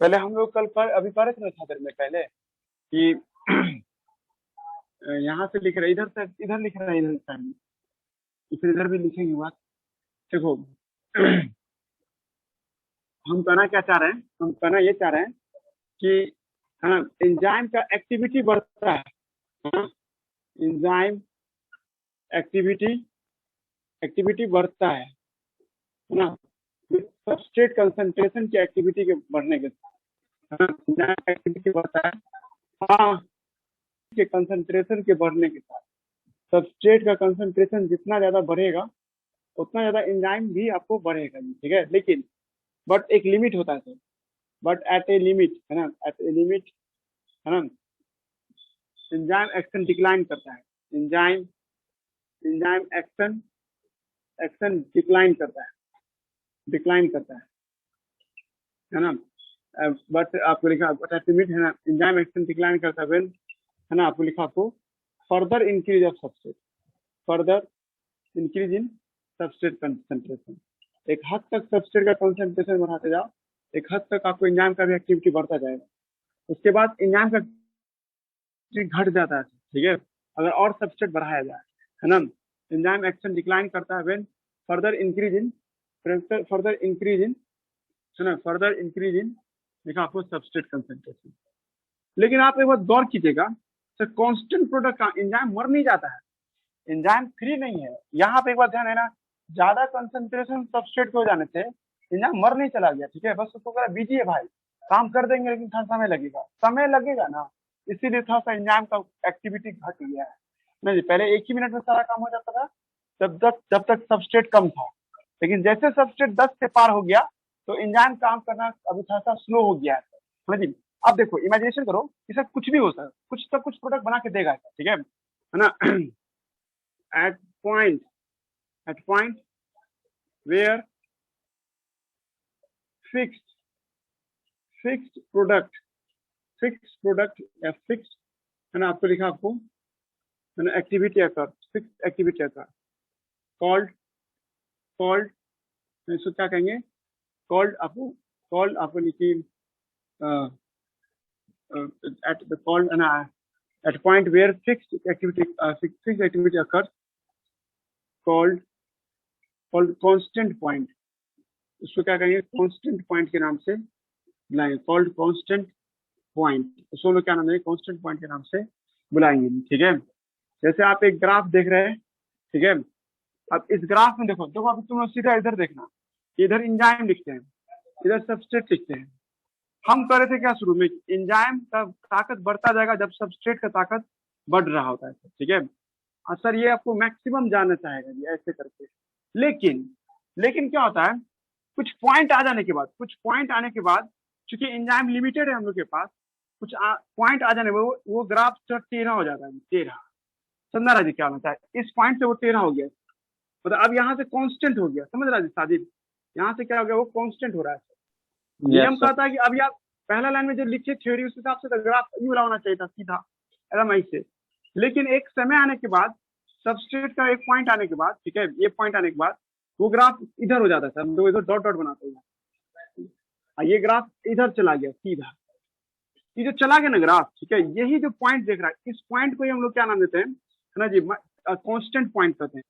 पहले हम लोग कल अभी पढ़े थे ना था देर में पहले कि यहाँ से लिख रहे इधर से इधर लिख रहे हैं इधर साइड, फिर इधर भी लिखेंगे बात। देखो हम कहना क्या चाह रहे हैं, हम कहना ये चाह रहे हैं कि हाँ एंजाइम का एक्टिविटी बढ़ता है, एंजाइम एक्टिविटी एक्टिविटी बढ़ता है ना, सबस्ट्रेट कंसंट्रेशन की एक्टिविटी के बढ़ने के साथ एंजाइम एक्टिविटी बढ़ता है। हाँ के कंसंट्रेशन के बढ़ने के साथ सबस्ट्रेट का कंसंट्रेशन जितना ज्यादा बढ़ेगा उतना ज्यादा एंजाइम भी आपको बढ़ेगा, ठीक है। लेकिन बट एक लिमिट होता है sir, but at a limit है ना, एट ए लिमिट है ना, एंजाइम एक्शन डिक्लाइन करता है, enzyme enzyme action action decline करता है ना। बट आपको लिखा बट एट लिमिट है ना, एंजाइम एक्शन डिक्लाइन करता है है ना, आपको लिखा आपको further increase of substrate, further increase in substrate concentration. एक हद तक सबस्ट्रेट का कंसंट्रेशन बढ़ाते जाओ, एक हद तक आपको एंजाइम का भी एक्टिविटी बढ़ता जाएगा। उसके बाद एंजाइम का घट जाता है, ठीक है, अगर और सबस्ट्रेट बढ़ाया जाए है ना। एंजाइम एक्शन डिक्लाइन करता है व्हेन फर्दर इंक्रीज इन है ना, फर्दर इंक्रीज इन देखा आपको सबस्ट्रेट कंसंट्रेशन। लेकिन आप एक बार गौर कीजिएगा सर, कांस्टेंट प्रोडक्ट का एंजाइम मर नहीं जाता है, एंजाइम फ्री नहीं है। यहाँ पे एक बार ध्यान है ना, ज्यादा कंसंट्रेशन सबस्ट्रेट को हो जाने से एंजाइम मर नहीं चला गया, ठीक है, बस उसको कहा बिजी है भाई, काम कर देंगे लेकिन थोड़ा समय लगेगा ना, इसीलिए थोड़ा सा एंजाइम का एक्टिविटी घट गया है। नहीं पहले एक ही मिनट में सारा काम हो जाता था जब तक सबस्ट्रेट कम था, लेकिन जैसे सबस्ट्रेट 10 से पार हो गया तो एंजाइम काम करना अभी थोड़ा सा स्लो हो गया है, समझिए। अब देखो इमेजिनेशन करो कि सर कुछ भी हो सर, कुछ तो कुछ प्रोडक्ट बना के देगा, ठीक है ना। at point at point where fixed fixed product या fixed है ना, आपको लिखा आपको है ना, एक्टिविटी अकर, फिक्स एक्टिविटी अकर, कॉल्ड इसको क्या कहेंगे, कॉल्ड आपको लिखिए at the called at point where fixed activity occurs called constant point, उसको क्या कहेंगे, कांस्टेंट पॉइंट के नाम से बुलाएंगे, कॉल्ड कांस्टेंट पॉइंट, उसको लोग क्या नाम देंगे, कांस्टेंट पॉइंट के नाम से बुलाएंगे, ठीक है। जैसे आप एक ग्राफ देख रहे हैं, ठीक है, अब इस ग्राफ में देखो देखो अभी तुम लोग सीधा इधर देखना, इधर एंजाइम लिखते हैं, इधर सबस्ट्रेट लिखते हैं। हम कर रहे थे क्या शुरू में, एंजाइम का ताकत बढ़ता जाएगा जब सबस्ट्रेट का ताकत बढ़ रहा होता है, ठीक है। सर ये आपको मैक्सिमम जानना चाहेगा जी ऐसे करके, लेकिन क्या होता है, कुछ पॉइंट आ जाने के बाद, कुछ पॉइंट आने के बाद, चूंकि एंजाइम लिमिटेड है हम लोग के पास, कुछ पॉइंट आ जाने में वो ग्राफ टेढ़ा हो जाता है, टेढ़ा। समझ रहा जी क्या होता है, इस पॉइंट से वो टेढ़ा हो गया, मतलब अब यहाँ से कांस्टेंट हो गया, समझ रहा जी साजिद, यहाँ से क्या हो गया, वो कांस्टेंट हो रहा है। नियम कहता है कि अब यार पहला लाइन में जो लिखे थ्योरी उस हिसाब से तो ग्राफ यूं होना चाहिए था सीधा एकदम ऐसे, लेकिन एक समय आने के बाद, सबस्ट्रेट का एक पॉइंट आने के बाद, ठीक है, ये पॉइंट आने के बाद वो ग्राफ इधर हो जाता है, हम लोग इधर डॉट डॉट बनाते हैं, ये ग्राफ इधर चला गया सीधा, ये जो चला गया ना ग्राफ, ठीक है, यही जो पॉइंट देख रहा है, इस पॉइंट को ही हम लोग क्या नाम देते हैं, है ना जी, कांस्टेंट पॉइंट कहते हैं।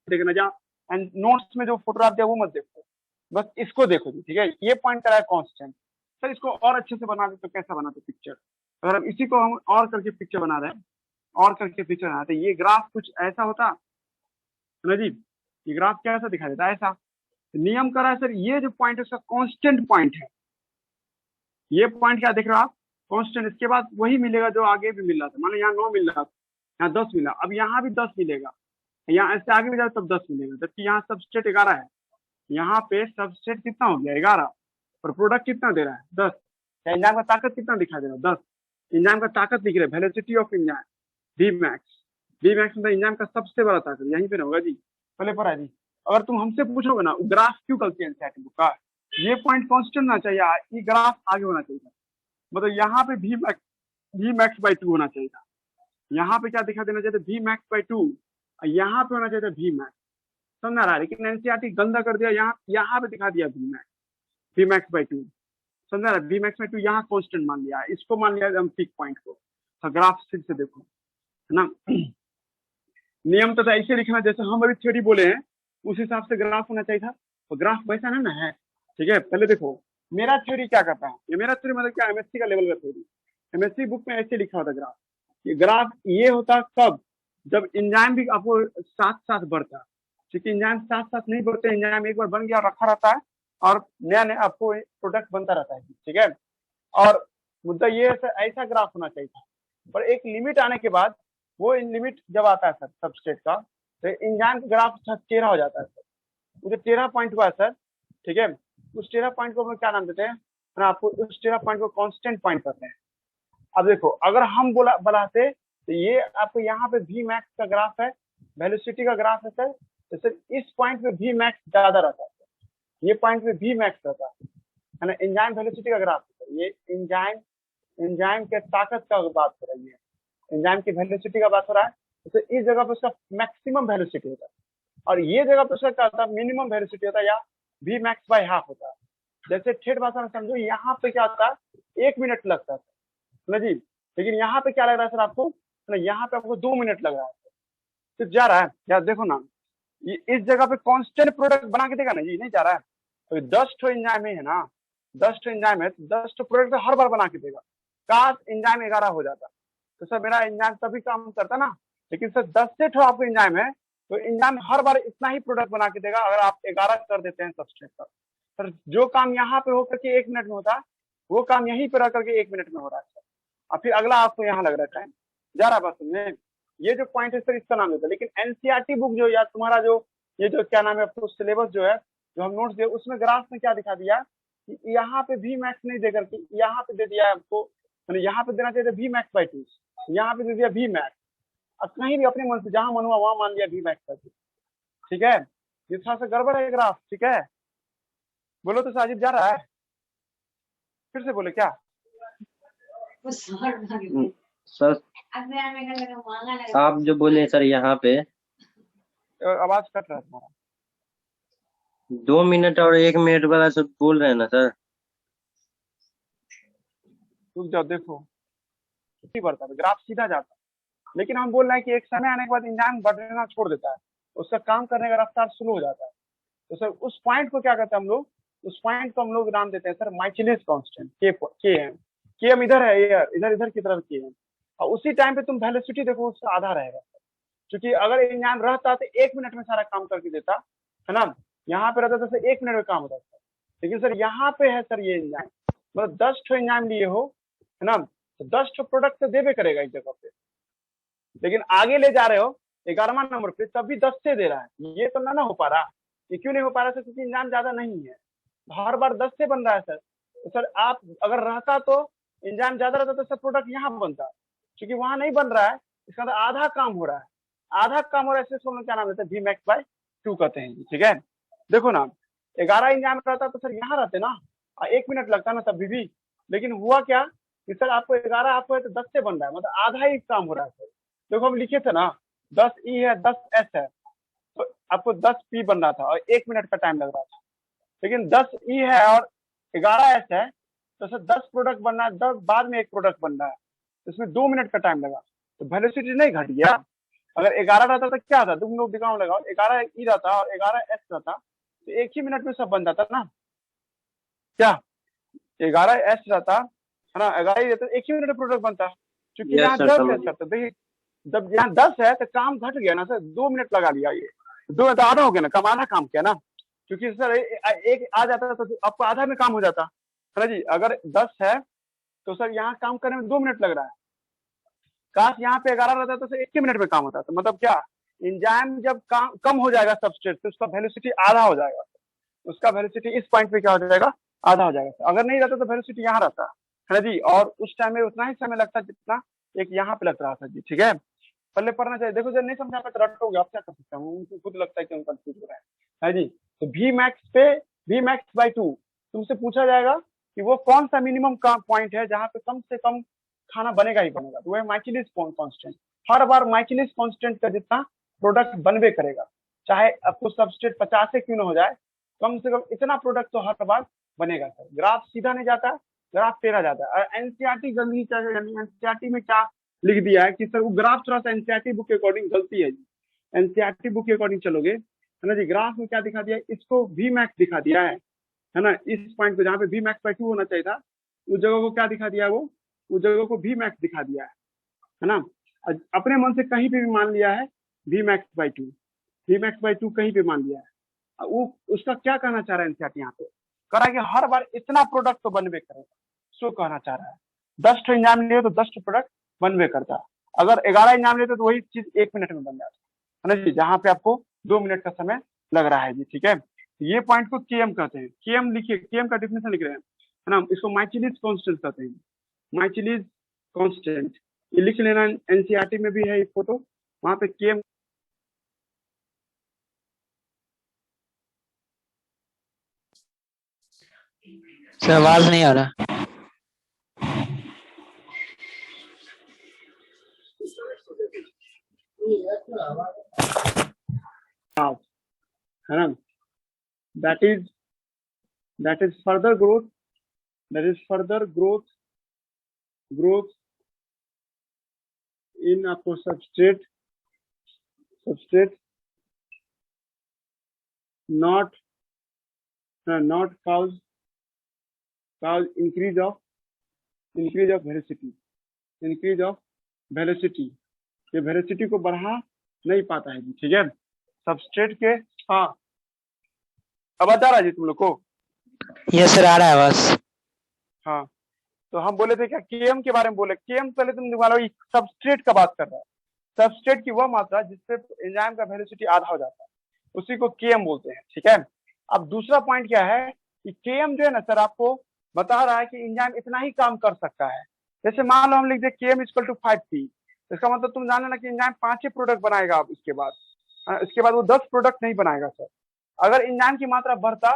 देखना जा एंड नोट्स में जो फोटोग्राफ दिया वो मत देखो, बस इसको देखो जी, ठीक है, ये पॉइंट करा है कांस्टेंट। सर इसको और अच्छे से बना दे तो कैसा बनाते पिक्चर, अगर हम इसी को हम और करके पिक्चर बना रहे हैं, और करके पिक्चर बनाते, ये ग्राफ कुछ ऐसा होता है ना जी, ये ग्राफ कैसा दिखाई देता है, ऐसा। नियम करा है सर, ये जो पॉइंट है उसका कांस्टेंट पॉइंट है, ये पॉइंट क्या देख रहे हो आप, कांस्टेंट, इसके बाद वही मिलेगा जो आगे भी मिल रहा था, मान लो यहाँ 9 मिल रहा था, यहाँ 10 मिला, अब यहाँ भी 10 मिलेगा, यहाँ ऐसे आगे भी जाए तब 10 मिलेगा, जबकि यहाँ सबस्ट्रेट 11 है, यहाँ पे सबस्ट्रेट कितना हो गया 11, और प्रोडक्ट कितना दे रहा है 10, एंजाइम का ताकत कितना दिखा दे रहा है 10, एंजाइम का ताकत दिख रहा है, velocity of enzyme V max मतलब एंजाइम का सबसे बड़ा ताकत यहीं पे ना होगा जी, पहले पढ़ा जी। अगर तुम हमसे पूछोगे ना ग्राफ क्यों गलती है एनसीईआरटी बुक का, ये पॉइंट कांस्टेंट होना चाहिए, ये ग्राफ आगे होना चाहिए, मतलब यहाँ पे वी मैक्स बाई 2 होना चाहिए था, यहाँ पे क्या दिखा देना चाहिए वी मैक्स बाई 2, यहाँ पे होना चाहिए वी मैक्स, समझ रहा है, लेकिन एनसीईआरटी गंदा कर दिया, यहाँ पे दिखा दिया V max, V max by two, समझा ना। वी मैक्स बाई टू यहाँ कॉन्स्टेंट मान लिया, इसको मान लिया हम पीक पॉइंट को। तो ग्राफ फिर से देखो, है ना। नियम तो ऐसे लिखना जैसे हम अभी थ्योरी बोले हैं, उस हिसाब से ग्राफ होना चाहिए था। तो ग्राफ वैसा ना है, ठीक है। पहले देखो मेरा थ्योरी क्या करता है, ये मेरा थ्योरी मतलब क्या, एमएससी का लेवल का थ्योरी। एमएससी बुक में ऐसे लिखा होता ग्राफ, ये ग्राफ ये होता कब, जब इंजाइम भी आपको साथ साथ बढ़ता है। क्योंकि इंजाइम साथ साथ नहीं बढ़ते, इंजाइम एक बार बन गया रखा रहता है और नया नया आपको प्रोडक्ट बनता रहता है, ठीक है। और मुद्दा ये ऐसा ग्राफ होना चाहिए था, पर एक लिमिट आने के बाद वो लिमिट जब आता है सर सबस्ट्रेट का, तो इंजाइम का ग्राफ टेढ़ा हो जाता है सर। वो जो टेढ़ा पॉइंट हुआ है सर, ठीक है, उस टेढ़ा पॉइंट को हम क्या नाम देते हैं, आपको उस टेढ़ा पॉइंट को कांस्टेंट पॉइंट कहते हैं। अब देखो अगर हम बढ़ाते तो ये आपको यहाँ पे वी मैक्स का ग्राफ है, वेलोसिटी का ग्राफ है सर, तो सर इस पॉइंट पे वी मैक्स ज्यादा रहता है, ये पॉइंट पे वी मैक्स रहता है ना। एंजाइम वेलोसिटी का ग्राफ है, ये एंजाइम के ताकत का बात हो रही है, एंजाइम की वेलोसिटी का बात हो रहा है। तो इस जगह पर उसका मैक्सिमम वेलोसिटी होता है, और ये जगह पर उसका क्या होता है, मिनिमम वेलोसिटी होता है, या वी मैक्स बाय हाफ होता है। जैसे ठेठ भाषा में समझो, यहाँ पे क्या होता है 1 मिनट लगता है ना जी, लेकिन यहाँ पे क्या लग रहा है सर आपको, यहाँ पे आपको 2 मिनट लग रहा है, सिर्फ जा रहा है। यार देखो ना, ये इस जगह पे कांस्टेंट प्रोडक्ट बना के देगा ना जी, नहीं जा रहा है। तो 10 ठो एंजाइम है ना, 10 ठो एंजाइम है, 10 ठो प्रोडक्ट हर बार बना के देगा। काश एंजाइम 11 हो जाता तो सर मेरा एंजाइम तभी काम करता ना, लेकिन सर 10 से ठो आपको एंजाइम है, तो एंजाइम हर बार इतना ही प्रोडक्ट बना के देगा अगर आप 11 कर देते हैं सबस्ट्रेट पर। सर जो काम यहाँ पे होकर के 1 मिनट में होता, वो काम यहीं पे रह करके 1 मिनट में हो रहा है सर। और फिर अगला आपको यहाँ लग रहा है टाइम, जा रहा बात समझे। ये जो पॉइंट है सर इसका नाम देता है। लेकिन एनसीईआरटी बुक जो या तुम्हारा जो ये जो क्या नाम है आपको सिलेबस जो है, जो हम नोट्स दिए, उसमें ग्राफ में क्या दिखा दिया कि यहाँ पे वी मैक्स नहीं देकर के यहाँ पे दे दिया आपको, मैंने यहाँ पे देना चाहिए वी मैक्स बाई 2, यहाँ पे दे दिया वी मैक्स। अब कहीं भी अपने मन से जहां मन हुआ वहां मान लिया वी मैक्स बाई 2, ठीक है। ये थोड़ा सा गड़बड़ है ग्राफ, ठीक है। बोलो तो साजिद जा रहा है, फिर से बोले क्या सर। आप जो बोले सर यहाँ पे आवाज कट रहा है तुम्हारा, 2 मिनट और 1 मिनट वाला सब बोल रहे हैं ना सर। रुक जाओ देखो, बढ़ता है ग्राफ सीधा जाता है, लेकिन हम बोल रहे हैं कि एक समय आने के बाद इंजाइम बढ़ना छोड़ देता है, उसका काम करने का रफ्तार स्लो हो जाता है। तो सर उस पॉइंट को क्या कहते हैं हम लोग, उस पॉइंट को हम लोग नाम देते हैं सर माइकेलिस कांस्टेंट, के हम इधर है, इधर इधर की तरफ के है, और उसी टाइम पे तुम वेलोसिटी देखो उसका आधा रहेगा। क्योंकि अगर इंजाइम रहता तो 1 मिनट में सारा काम करके देता, है ना। यहाँ पे रहता तो सर 1 मिनट में काम होता था, लेकिन सर यहाँ पे है सर ये इंजाइम, मतलब 10 ठो इंजाइम लिए हो, है ना, तो 10 ठो प्रोडक्ट तो देवे करेगा इस जगह पे। लेकिन आगे ले जा रहे हो 11वां नंबर पे, तब भी 10 से दे रहा है, ये तो ना हो पा रहा। ये क्यों नहीं हो पा रहा सर, क्योंकि इंजाइम ज्यादा नहीं है, हर बार 10 से बन रहा है सर। तो सर आप अगर रहता तो इंजाइम ज्यादा रहता तो सर प्रोडक्ट यहाँ बनता, क्योंकि वहां नहीं बन रहा है, इसका मतलब आधा काम हो रहा है, आधा काम हो रहा है, इसको हम क्या नाम देते हैं वी मैक्स बाय 2 कहते हैं, ठीक है। देखो ना 11 इंजाइम रहता तो सर यहाँ रहते ना, 1 मिनट लगता ना तब भी। लेकिन हुआ क्या कि सर आपको 11 आपको है तो 10 से बन रहा है, मतलब आधा ही काम हो रहा है सर। देखो हम लिखे थे ना 10 ई है 10 एस है, तो आपको 10 पी बन रहा था और 1 मिनट का टाइम लग रहा था। लेकिन 10 ई है और 11 एस है, तो सर 10 प्रोडक्ट बनना है, 10 बाद में एक प्रोडक्ट बन रहा है, इसमें 2 मिनट का टाइम लगा, तो वेलोसिटी नहीं घट गया। अगर 11 रहता तो क्या था, तुम लोग दिखाओ लगाओ, 11 ई रहता और 11 एस रहता, तो 1 ही मिनट में सब बन जाता ना, क्या 11 एस रहता है ना, 11 ही रहता, 1 ही मिनट में प्रोडक्ट बनता, क्योंकि यहाँ 10 है सर। तो देखिए जब यहाँ 10 है तो काम घट गया ना सर, 2 मिनट लगा लिया, ये 2 मिनट आधा हो गया ना, कम आधा काम किया ना, क्योंकि सर एक आ जाता तो आपको आधा में काम हो जाता है ना जी। अगर 10 है तो सर यहाँ काम करने में 2 मिनट लग रहा है, काश यहाँ पे 11 रहता तो सर 1 ही मिनट में काम होता। तो मतलब क्या, इंजाइम जब काम कम हो जाएगा सबस्ट्रेट तो उसका वेलोसिटी आधा हो जाएगा, उसका वेलोसिटी इस पॉइंट पे क्या हो जाएगा, आधा हो जाएगा। अगर नहीं रहता तो वेलोसिटी यहाँ रहता है ना जी, और उस टाइम में उतना ही समय लगता जितना एक यहाँ पे लग रहा था जी, ठीक है। पहले पढ़ना चाहिए, देखो जब नहीं समझा तो रटोगे, आप क्या कर सकते हैं, उनको खुद लगता है कि हम कंफ्यूज हो रहे हैं, है जी। तो वी मैक्स पे वी मैक्स बाई 2 तुमसे पूछा जाएगा कि वो कौन सा मिनिमम का पॉइंट है जहां पे कम से कम खाना बनेगा ही बनेगा, तो वह माइकेलिस कांस्टेंट। हर बार माइकेलिस कांस्टेंट का जितना प्रोडक्ट बनवे करेगा, चाहे आपको सबस्ट्रेट 50 से क्यों ना हो जाए, कम से कम इतना प्रोडक्ट तो हर बार बनेगा सर। ग्राफ सीधा नहीं जाता, ग्राफ टेढ़ा जाता है। और एनसीईआरटी गंदगी क्या है, एनसीईआरटी में क्या लिख दिया है कि सर वो ग्राफ थोड़ा सा एनसीईआरटी बुक के अकॉर्डिंग गलती है जी। एनसीईआरटी बुक के अकॉर्डिंग चलोगे है ना जी, ग्राफ में क्या दिखा दिया है, इसको वी मैक्स दिखा दिया है ना, इस पॉइंट को जहाँ पे वी मैक्स बाई 2 होना चाहिए था, उस जगह को क्या दिखा दिया, वो उस जगह को वी मैक्स दिखा दिया है ना। अपने मन से कहीं पे भी मान लिया है V max by 2, V max by 2 कहीं पे मान लिया है। वो उसका क्या कहना चाह रहा है एनसीईआरटी यहाँ पे, कह रहा है कि हर बार इतना प्रोडक्ट तो बनवे करेगा, सो कहना चाह रहा है। 10 एंजाम लिए तो 10 प्रोडक्ट बनवे करता, अगर 11 एंजाम लेते तो वही चीज 1 मिनट में बन जाता है ना जी, जहाँ पे आपको 2 मिनट का समय लग रहा है जी। ठीक है, ये पॉइंट को केएम कहते हैं। केएम लिखिए, केएम का डेफिनेशन लिख रहे हैं है ना, इसको माइचेलिस कांस्टेंट कहते हैं, माइचेलिस कांस्टेंट, ये लिख लेना, एनसीईआरटी में भी है ये फोटो, वहां पे केएम सर आवाज नहीं आ रहा। है ना, that is further growth, that is further growth in आपको substrate not cause increase of velocity, increase of velocity, ये वेलोसिटी को बढ़ा नहीं पाता है जी। ठीक है, सबस्ट्रेट के, हाँ आवाज आ रहा है जी तुम लोग को? यस सर आ रहा है आवाज। हाँ, तो हम बोले थे क्या, केएम के बारे में बोले। केएम पहले तुम निकालो, सबस्ट्रेट का बात कर रहा है, सबस्ट्रेट की वह मात्रा जिससे एंजाइम का वेलोसिटी आधा हो जाता है, उसी को केएम बोलते हैं। ठीक है, अब दूसरा पॉइंट क्या है कि केएम जो है ना सर, आपको बता रहा है कि एंजाइम इतना ही काम कर सकता है। जैसे मान लो हम लिख दे केएम इक्वल टू 5T, इसका मतलब तुम जान लेना कि एंजाइम 5 ही प्रोडक्ट बनाएगा। अब इसके बाद वो 10 प्रोडक्ट नहीं बनाएगा सर। अगर एंजाइम की मात्रा बढ़ता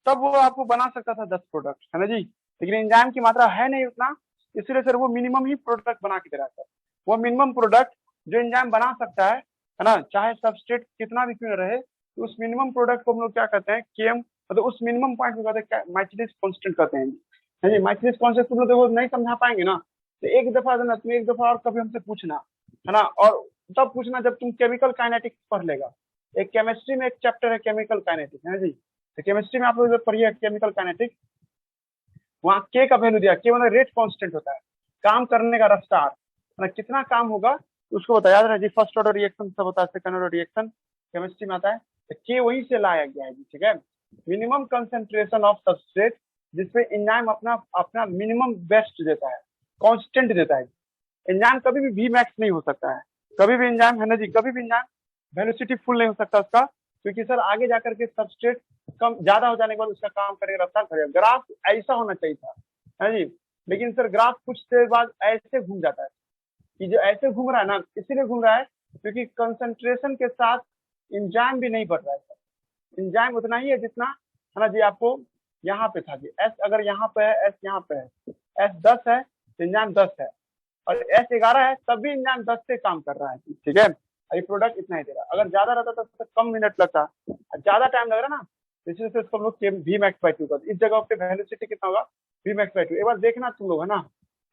तब वो आपको बना सकता था 10 प्रोडक्ट, है ना जी, लेकिन एंजाइम की मात्रा है नहीं उतना, इसलिए सर वो मिनिमम ही प्रोडक्ट बना के दे रहा है सर। वो मिनिमम प्रोडक्ट जो एंजाइम बना सकता है ना, चाहे सबस्ट्रेट कितना भी क्यों रहे, तो उस मिनिमम प्रोडक्ट को हम लोग क्या कहते हैं, केएम, मतलब उस मिनिमम पॉइंट को कहते हैं माइचेलिस कांस्टेंट कहते हैं जी। माइचेलिस कांस्टेंट तुम लोग देखो नहीं समझा पाएंगे ना, तो एक दफा देना, तुम एक दफा और कभी हमसे पूछना है ना, और तब पूछना जब तुम केमिकल काइनेटिक्स पढ़ लेगा। एक केमिस्ट्री में एक चैप्टर है केमिकल काइनेटिक्स, है ना जी, तो केमिस्ट्री में आप लोग पढ़िए केमिकल काइनेटिक्स, वहाँ के का वैल्यू दिया, के मतलब रेट कांस्टेंट होता है, काम करने का रफ्तार, है ना, कितना काम होगा उसको बताया याद रहा जी। फर्स्ट ऑर्डर रिएक्शन सब होता है, सेकंड ऑर्डर रिएक्शन केमिस्ट्री में आता है, तो के वहीं से लाया गया है जी। ठीक है, मिनिमम कंसेंट्रेशन ऑफ सबस्ट्रेट, जिसपे एंजाइम अपना मिनिमम बेस्ट देता है, कांस्टेंट देता है। एंजाइम कभी भी वी मैक्स नहीं हो सकता है, कभी भी एंजाइम, है ना जी, कभी भी एंजाइम वेलोसिटी फुल नहीं हो सकता उसका, क्योंकि सर आगे जाकर के सबस्ट्रेट कम ज्यादा हो जाने के बाद उसका काम करेगा, रफ्तार करेगा। ग्राफ ऐसा होना चाहिए था, है जी, लेकिन सर ग्राफ कुछ देर बाद ऐसे घूम जाता है, कि जो ऐसे घूम रहा है ना, इसीलिए घूम रहा है क्योंकि कंसंट्रेशन के साथ एंजाइम भी नहीं बढ़ रहा है सर। एंजाइम उतना ही है जितना, है ना जी, आपको यहाँ पे था जी, एस अगर यहाँ पे है, एस यहाँ पे है, एस 10 है तो एंजाइम 10 है, और एस 11 है तब भी एंजाइम 10 से काम कर रहा है। ठीक है, ये प्रोडक्ट इतना ही दे रहा है। अगर ज्यादा रहता तो कम मिनट लगता, ज्यादा टाइम लग रहा ना, इसलिए से इसको हम लोग वी मैक्स बाई 2 करते। इस जगह पे वेलोसिटी कितना होगा, वी मैक्स बाई 2। एक बार देखना तुम लोग, है ना,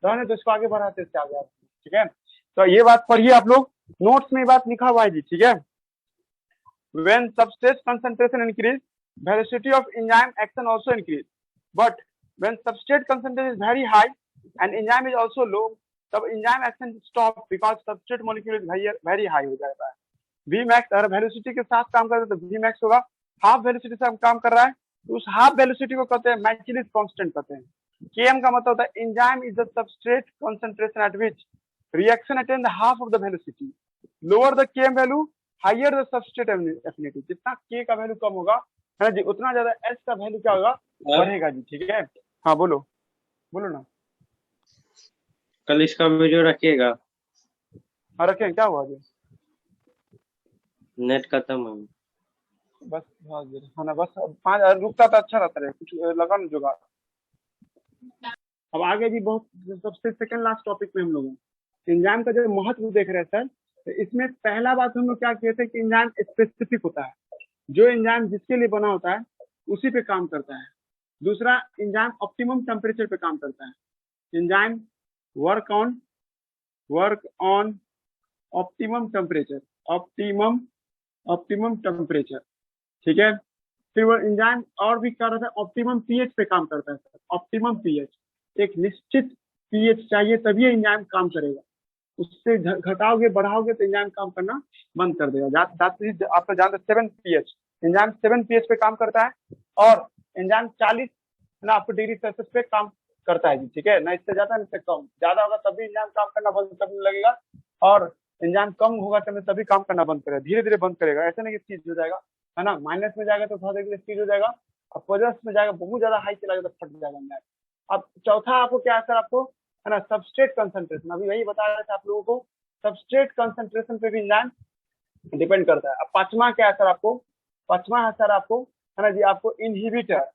रहने तो इसको आगे बढ़ाते इससे आगे। ठीक है, तो ये बात पढ़िए आप लोग, नोट्स में ये बात लिखा हुआ है जी। ठीक है, when substrate concentration increase, velocity of enzyme action also increase, but when substrate concentration is very high and enzyme is also low, तब enzyme action stop because substrate molecule is very high हो जाता है। V max अगर velocity के साथ काम करते तो वी मैक्स होगा, हाफ वेलोसिटी से काम कर रहा है तो उस हाफ वेलोसिटी को कहते हैं माइचेलिस कांस्टेंट कहते हैं। केएम का मतलब होता है enzyme is the substrate concentration at which reaction attain the half of the velocity, lower the KM value higher the substrate affinity. जितना के का वैल्यू कम होगा, है ना जी, उतना ज्यादा एस का वैल्यू क्या होगा, बढ़ेगा जी। ठीक है, हाँ बोलो ना। कल इसका वीडियो रखिएगा। हाँ रखें, क्या हुआ जी, नेट खत्म है बस। हाँ ना, बस 5 रुकता तो अच्छा रहता है, कुछ लगा ना जुगाड़। अब आगे जी बहुत सबसे सेकंड लास्ट टॉपिक में हम लोग एंजाइम का जो महत्व देख रहे हैं सर, तो इसमें पहला बात हम लोग क्या किए थे कि एंजाइम स्पेसिफिक होता है, जो एंजाइम जिसके लिए बना होता है उसी पे काम करता है। दूसरा एंजाइम ऑप्टिमम टेम्परेचर पे काम करता है, enzyme work on optimum temperature, optimum temperature, ठीक है। फिर वो एंजाइम और भी कर रहा था, ऑप्टिमम पीएच पे काम करता है सर, ऑप्टिमम पीएच, एक निश्चित पीएच चाहिए तभी एंजाइम काम करेगा, उससे घटाओगे बढ़ाओगे तो एंजाइम काम करना बंद कर देगा। आप तो जानते 7 पीएच, एंजाइम 7 पीएच पे काम करता है, और एंजाइम 40 ना आपको डिग्री सेल्सियस पे काम करता है जी, ठीक है ना, इससे ज्यादा इससे कम, ज्यादा होगा तभी एंजाइम काम करना बंद करने लगेगा, और एंजाइम कम होगा तभी काम करना बंद करेगा, धीरे धीरे बंद करेगा, ऐसा नहीं कि तेज हो जाएगा, है ना, माइनस में जाएगा तो थोड़ा देर के लिए तेज हो जाएगा, और प्लस में जाएगा बहुत ज्यादा हाई चला जाएगा तो फट जाएगा एंजाइम। अब चौथा आपको क्या है सर, आपको है ना सबस्ट्रेट कंसंट्रेशन, अभी वही बता रहे थे आप लोगों को, सबस्ट्रेट कंसंट्रेशन पे भी एंजाइम डिपेंड करता है। अब पांचवा क्या है सर, आपको पांचवा है सर आपको, है ना जी, आपको इनहिबिटर,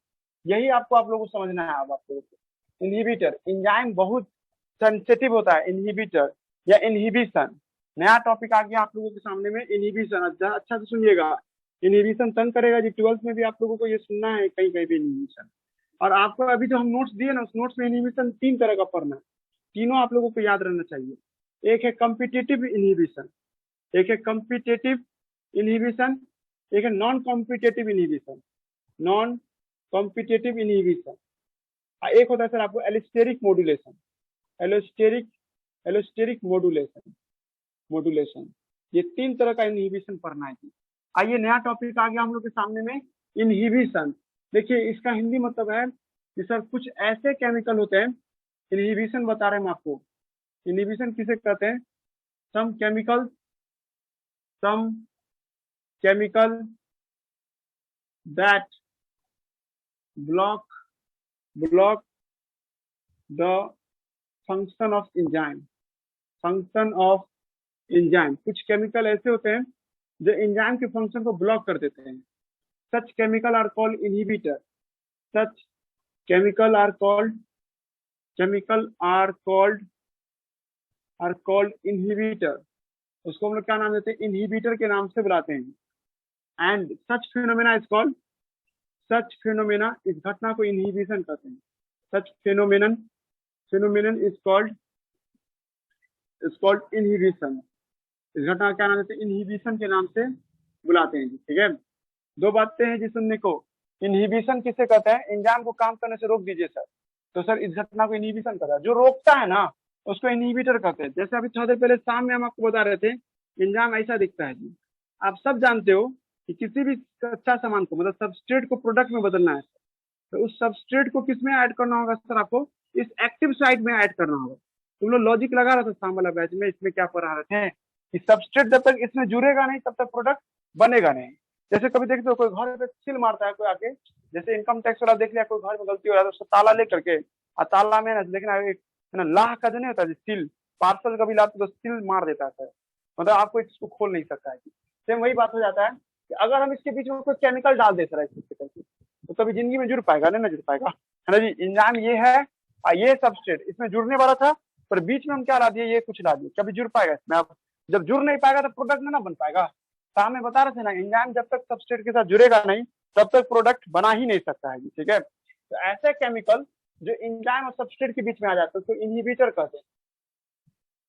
यही आपको आप लोगों को समझना है। अब आप लोगों को इनहिबिटर, एंजाइम बहुत सेंसिटिव होता है, इनहिबिटर या इनहिबिशन, नया टॉपिक आ गया आप लोगों के सामने में, इनहिबिशन, अच्छा से सुनिएगा, इनहिबिशन तंग करेगा जी, 12th में भी आप लोगों को ये सुनना है कहीं कहीं पे इनहिबिशन। और आपको अभी जो हम नोट्स दिए ना, उस नोट्स में इनहिबिशन 3 तरह का पढ़ना है, तीनों आप लोगों को याद रहना चाहिए। एक है कॉम्पिटिटिव इनहिबिशन, एक है कॉम्पिटिटिव इनहिबिशन, एक है non competitive inhibition, non competitive inhibition, एक होता है सर आपको एलोस्टेरिक मॉड्यूलेशन, एलोस्टेरिक मॉड्यूलेशन, ये 3 तरह का इनहिबिशन पढ़ना है। आइए नया टॉपिक आ गया हम लोग के सामने में, इनहिबिशन। देखिए इसका हिंदी मतलब है कि सर कुछ ऐसे केमिकल होते हैं, इनहिबिशन बता रहे हैं हम आपको, इनहिबिशन किसे कहते हैं, some chemical that block the function of enzyme, कुछ केमिकल ऐसे होते हैं जो एंजाइम के फंक्शन को ब्लॉक कर देते हैं, such chemical are called inhibitor, such chemical are called inhibitor, उसको हम लोग क्या नाम देते हैं, इनहिबिटर के नाम से बुलाते हैं। And such phenomena is called, such phenomena, इस घटना को इनहिबिशन कहते हैं, सच फिनोमेनन इज कॉल्ड इनहिबिशन, इस घटना का क्या नाम देते हैं, इनहिबिशन के नाम से बुलाते हैं, ठीक है। 2 बातें हैं जी सुनने को, इनहिबिशन किसे कहते हैं, एंजाइम को काम करने से रोक दीजिए सर, तो सर इस घटना को इनहिबिशन कहता है, जो रोकता है ना उसको इनहिबिटर कहते हैं। जैसे अभी थोड़ी देर पहले शाम में हम आपको बता रहे थे, एंजाइम ऐसा दिखता है जी, आप सब जानते हो कि किसी भी कच्चा सामान को, मतलब सबस्ट्रेट को प्रोडक्ट में बदलना है, तो उस सबस्ट्रेट को किस में ऐड करना होगा सर, आपको इस एक्टिव साइट में ऐड करना होगा। तुम लोग लॉजिक लगा रहे थे शाम वाला बैच में, इसमें क्या पढ़ा रहे थे कि सबस्ट्रेट जब तक इसमें जुड़ेगा नहीं तब तक प्रोडक्ट बनेगा नहीं। जैसे कभी देखते हो कोई घर पे सील मारता है कोई आके, जैसे इनकम टैक्स वाला देख लिया कोई घर में गलती हो रहा है तो उसको ताला ले करके, और ताला में ना देखना एक है ना लाह का जो नहीं होता है सील, पार्सल कभी लाते तो सील मार देता है, मतलब आपको इसको खोल नहीं सकता है। सेम वही बात हो जाता है कि अगर हम इसके बीच में कोई केमिकल डाल देते रहे तो कभी जिंदगी में जुड़ पाएगा नहीं, ना जुड़ पाएगा, है ना जी। एंजाइम ये है, ये सबस्ट्रेट इसमें जुड़ने वाला था, पर बीच में हम क्या ला दिए, ये कुछ ला दिए, कभी जुड़ पाएगा इसमें, आप जब जुड़ नहीं पाएगा तो प्रोडक्ट में ना बन पाएगा। तो हमें बता रहे थे ना, एंजाइम जब तक सबस्ट्रेट के साथ जुड़ेगा नहीं तब तक प्रोडक्ट बना ही नहीं सकता है, ठीक है। तो ऐसे केमिकल जो एंजाइम और सबस्ट्रेट के बीच में आ जाते हैं उसको इनहिबिटर कहते हैं,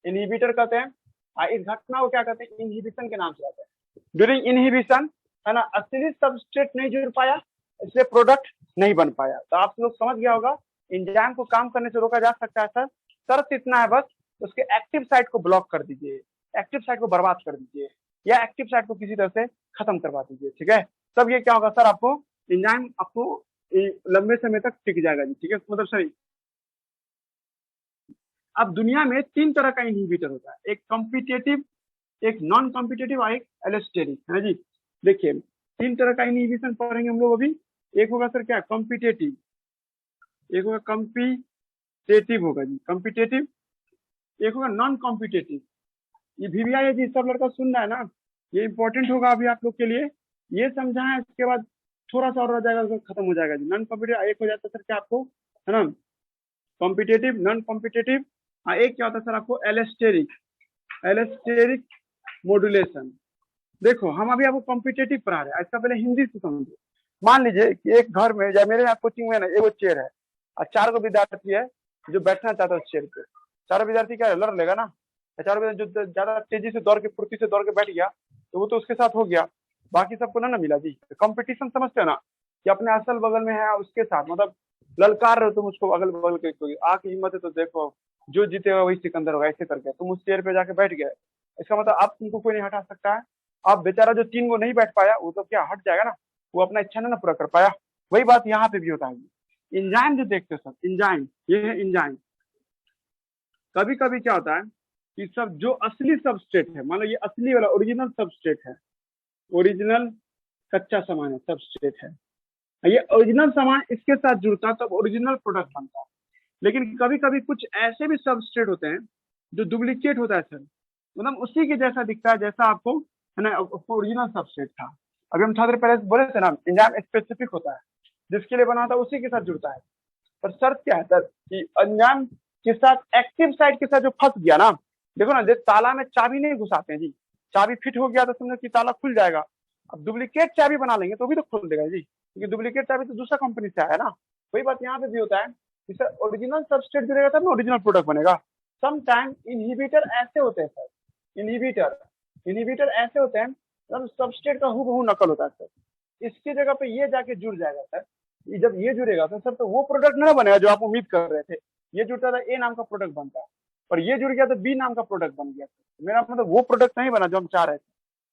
इनहिबिटर कहते हैं। इस घटना को क्या कहते हैं, इनहिबिशन के नाम से आते हैं। ड्यूरिंग इनहिबिशन, है ना, असली सबस्ट्रेट नहीं जुड़ पाया इसलिए प्रोडक्ट नहीं बन पाया। तो आप लोग समझ गया होगा, एंजाइम को काम करने से रोका जा सकता है सर, शर्त इतना है बस, उसके एक्टिव साइट को ब्लॉक कर दीजिए, एक्टिव साइट को बर्बाद कर दीजिए, या एक्टिव साइट को किसी तरह से खत्म करवा दीजिए, ठीक है। तब ये क्या होगा सर, आपको एंजाइम आपको लंबे समय तक टिक जाएगा जी, ठीक है, मतलब सही। अब दुनिया में 3 तरह का इनहिबिटर होता है, एक कॉम्पिटिटिव, एक नॉन कॉम्पिटिटिव और एक एलोस्टेरिक, है जी। देखिए 3 तरह का इनहिबिशन पढ़ेंगे हम लोग अभी। एक होगा सर क्या, कॉम्पिटिटिव, एक होगा कॉम्पिटिटिव होगा जी, कॉम्पिटिटिव, एक होगा नॉन कॉम्पिटिटिव। ये वीवीआ है जी, सब लड़का सुन रहा है ना, ये इंपॉर्टेंट होगा अभी आप लोग के लिए, ये समझा है, इसके बाद थोड़ा सा और रह जाएगा, उसको खत्म हो जाएगा जी। नॉन कॉम्पिटिटिव एक हो जाता है सर क्या आपको, है ना, कॉम्पिटिटिव, नॉन कॉम्पिटिटिव, एक क्या होता है सर आपको, एलोस्टेरिक, एलोस्टेरिक मॉड्यूलेशन। देखो हम अभी आपको कॉम्पिटिटिव पढ़ा रहे हैं, इसका पहले हिंदी से समझो। मान लीजिए कि एक घर में या मेरे यहाँ कोचिंग में ना एगो चेयर है और 4 गो विद्यार्थी है जो बैठना चाहता है उस चेयर पे। 4 विद्यार्थी क्या है, लड़ लेगा ना। 4 विद्यार्थी जो ज्यादा तेजी से दौड़ के फुर्ती से दौड़ के बैठ गया तो वो तो उसके साथ हो गया, बाकी सबको ना मिला जी। कंपटीशन समझते हो ना, कि अपने असल बगल में है उसके साथ, मतलब ललकार रहे हो तुम उसको, अगल बगल के कोई आके हिम्मत है तो देखो जो जीतेगा वही सिकंदर होगा, ऐसे करके तुम उस चेयर पे जाके बैठ गए। इसका मतलब अब तुमको कोई नहीं हटा सकता है। अब बेचारा जो 3 गो नहीं बैठ पाया वो तो क्या हट जाएगा ना, वो अपना इच्छा ना पूरा कर पाया। वही बात यहाँ पे भी होता है। इंजाइम जो देखते हो सब, इंजाइम ये है इंजाइम। कभी कभी क्या होता है कि सब जो असली सबस्ट्रेट है, मान लो ये असली वाला ओरिजिनल सबस्ट्रेट है, ओरिजिनल कच्चा सामान है, सबस्ट्रेट है, ये ओरिजिनल सामान इसके साथ जुड़ता है तब ओरिजिनल प्रोडक्ट बनता है। लेकिन कभी कभी कुछ ऐसे भी सबस्ट्रेट होते हैं जो डुप्लीकेट होता है सर, मतलब उसी के जैसा दिखता है जैसा आपको है ना ओरिजिनल सबस्ट्रेट था। अभी हम थोड़ी देर पहले बोले थे ना, एंजाइम स्पेसिफिक होता है, जिसके लिए बना था उसी के साथ जुड़ता है। पर शर्त क्या है सर कि एंजाइम के साथ एक्टिव साइट के साथ जो फंस गया ना, देखो ना, जैसे ताला में चाबी नहीं घुसाते हैं जी, चाबी फिट हो गया तो समझो कि ताला खुल जाएगा। अब डुप्लीकेट चाबी बना लेंगे तो भी तो खोल देगा जी, क्योंकि डुप्लीकेट चाबी तो दूसरा कंपनी से आया ना। वही बात यहाँ पे भी होता है कि सर ओरिजिनल सबस्ट्रेट जुड़ेगा तब ना ओरिजिनल प्रोडक्ट बनेगा। समटाइम इनहिबिटर ऐसे होते हैं सर, इनहिबिटर ऐसे होते हैं मतलब सबस्ट्रेट का हूबहू नकल होता है सर। इसकी जगह पे ये जाके जुड़ जाएगा सर, जब ये जुड़ेगा तो सर तो वो प्रोडक्ट ना बनेगा जो आप उम्मीद कर रहे थे। ये जुड़ता था ए नाम का प्रोडक्ट बनता है, और ये जुड़ गया तो बी नाम का प्रोडक्ट बन गया। मेरा मतलब वो प्रोडक्ट नहीं बना जो हम चाह रहे थे।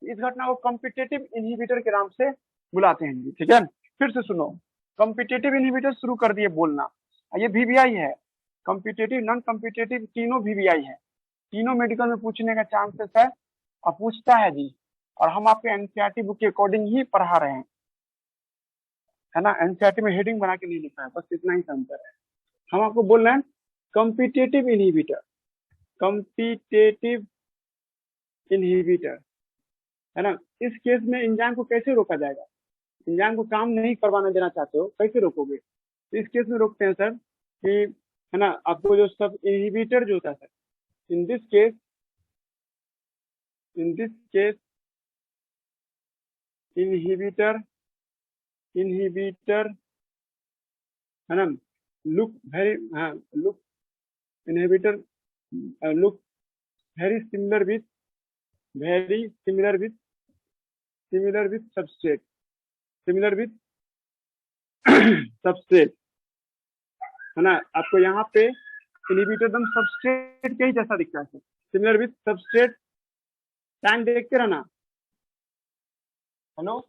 इस घटना को कॉम्पिटिटिव इनहिबिटर के नाम से बुलाते हैं जी, ठीक है। फिर से सुनो, कॉम्पिटिटिव इनहिबिटर शुरू कर दिए बोलना। ये वीवीआई है, कॉम्पिटिटिव, नॉन कॉम्पिटिटिव, तीनों वीवीआई है। तीनों मेडिकल में पूछने का चांसेस है और पूछता है जी, और हम आपके एनसीईआरटी बुक के अकॉर्डिंग ही पढ़ा रहे हैं, है ना। एनसीईआरटी में हेडिंग बना के नहीं लिखा है, बस इतना ही अंतर है। हम आपको बोल रहे हैं कॉम्पिटिटिव इनहिबिटर, कॉम्पिटिटिव इनहिबिटर, है ना। इस केस में एंजाइम को कैसे रोका जाएगा, एंजाइम को काम नहीं करवाना देना चाहते हो, कैसे रोकोगे। तो इस केस में रोकते हैं सर कि, है ना, आपको जो सब इनहिबिटर जो होता है sir, in this case inhibitor है ना, लुक वेरी, हाँ look inhibitor look very similar with substrate, substrate, है ना। आपको यहाँ पे इनहिबिटर एकदम सबस्ट्रेट के ही जैसा दिखता है sir, similar with substrate. Time देखते रहना। हेलो,